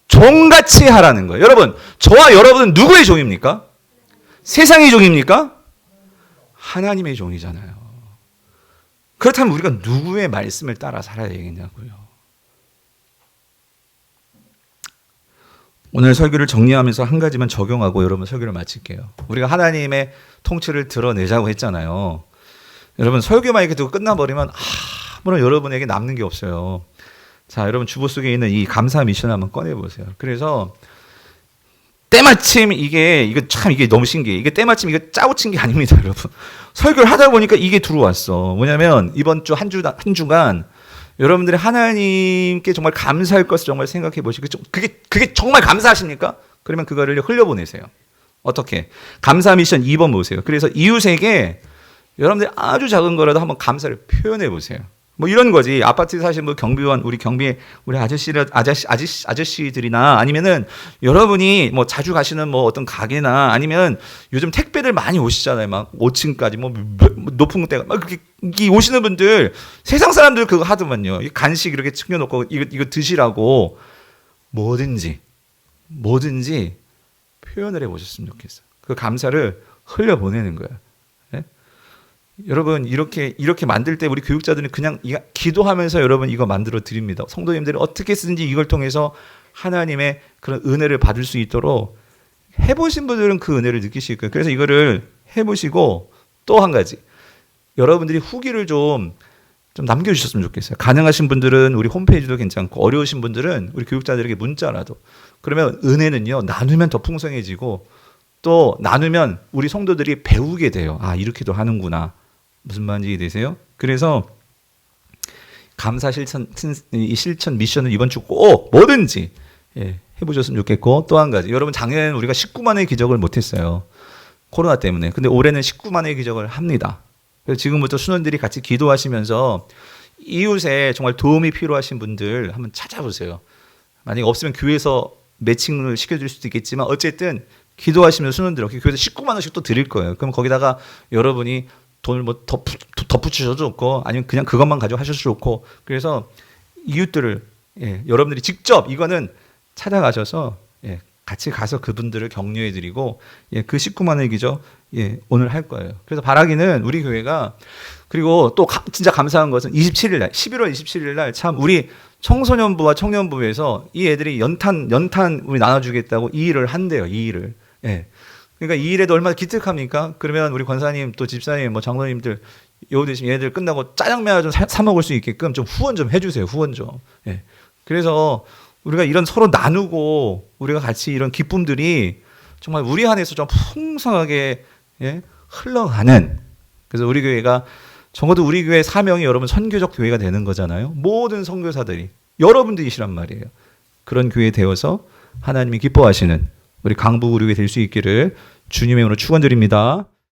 종같이 하라는 거예요. 여러분, 저와 여러분은 누구의 종입니까? 세상의 종입니까? 하나님의 종이잖아요. 그렇다면 우리가 누구의 말씀을 따라 살아야 되겠냐고요. 오늘 설교를 정리하면서 한 가지만 적용하고 여러분 설교를 마칠게요. 우리가 하나님의 통치를 드러내자고 했잖아요. 여러분 설교만 이렇게 듣고 끝나버리면 아무런 여러분에게 남는 게 없어요. 자, 여러분 주보 속에 있는 이 감사 미션 한번 꺼내보세요. 그래서 때마침 이게 너무 신기해. 이게 때마침 이게 짜고 친 게 아닙니다, 여러분. 설교를 하다 보니까 이게 들어왔어. 뭐냐면 이번 주 한 주간 여러분들이 하나님께 정말 감사할 것을 정말 생각해 보시고 그게 정말 감사하십니까? 그러면 그거를 흘려보내세요. 어떻게? 감사 미션 2번 보세요. 그래서 이웃에게 여러분들이 아주 작은 거라도 한번 감사를 표현해 보세요. 뭐 이런 거지. 아파트에 사시는 뭐 경비원, 우리 아저씨들이나 아니면은 여러분이 뭐 자주 가시는 뭐 어떤 가게나 아니면 요즘 택배들 많이 오시잖아요. 막 5층까지 뭐 높은 데가 막 그렇게 오시는 분들 세상 사람들 그거 하더만요. 간식 이렇게 챙겨놓고 이거 드시라고 뭐든지 표현을 해보셨으면 좋겠어요. 그 감사를 흘려보내는 거예요. 여러분 이렇게 만들 때 우리 교육자들은 그냥 기도하면서 여러분 이거 만들어 드립니다. 성도님들이 어떻게 쓰든지 이걸 통해서 하나님의 그런 은혜를 받을 수 있도록 해보신 분들은 그 은혜를 느끼실 거예요. 그래서 이거를 해보시고 또 한 가지 여러분들이 후기를 좀 남겨주셨으면 좋겠어요. 가능하신 분들은 우리 홈페이지도 괜찮고 어려우신 분들은 우리 교육자들에게 문자라도. 그러면 은혜는요 나누면 더 풍성해지고 또 나누면 우리 성도들이 배우게 돼요. 아 이렇게도 하는구나. 무슨 말인지 이해되세요? 그래서 감사 실천 미션을 이번 주 꼭 뭐든지 해보셨으면 좋겠고 또 한 가지 여러분 작년에는 우리가 19만의 기적을 못했어요. 코로나 때문에. 근데 올해는 19만의 기적을 합니다. 그래서 지금부터 수련들이 같이 기도하시면서 이웃에 정말 도움이 필요하신 분들 한번 찾아보세요. 만약에 없으면 교회에서 매칭을 시켜줄 수도 있겠지만 어쨌든 기도하시면서 수련들 교회에서 19만 원씩 또 드릴 거예요. 그럼 거기다가 여러분이 돈을 뭐 덧붙이셔도 좋고 아니면 그냥 그것만 가지고 하셔도 좋고 그래서 이웃들을 여러분들이 직접 이거는 찾아가셔서 같이 가서 그분들을 격려해드리고 그 19만 원의 기적 오늘 할 거예요. 그래서 바라기는 우리 교회가 그리고 또 진짜 감사한 것은 27일 날 11월 27일 날 참 우리 청소년부와 청년부에서 이 애들이 연탄 우리 나눠주겠다고 이 일을 한대요. 이 일을. 그러니까 이 일에도 얼마나 기특합니까? 그러면 우리 권사님 또 집사님 뭐 장로님들 요 대신 얘들 끝나고 짜장면 좀 사 먹을 수 있게끔 좀 후원 좀 해주세요. 후원 좀. 그래서 우리가 이런 서로 나누고 우리가 같이 이런 기쁨들이 정말 우리 안에서 좀 풍성하게 흘러가는 그래서 우리 교회가 적어도 우리 교회 사명이 여러분 선교적 교회가 되는 거잖아요. 모든 선교사들이 여러분들이시란 말이에요. 그런 교회 되어서 하나님이 기뻐하시는 우리 강북 우리 교회 될 수 있기를 주님의 이름으로 축원드립니다.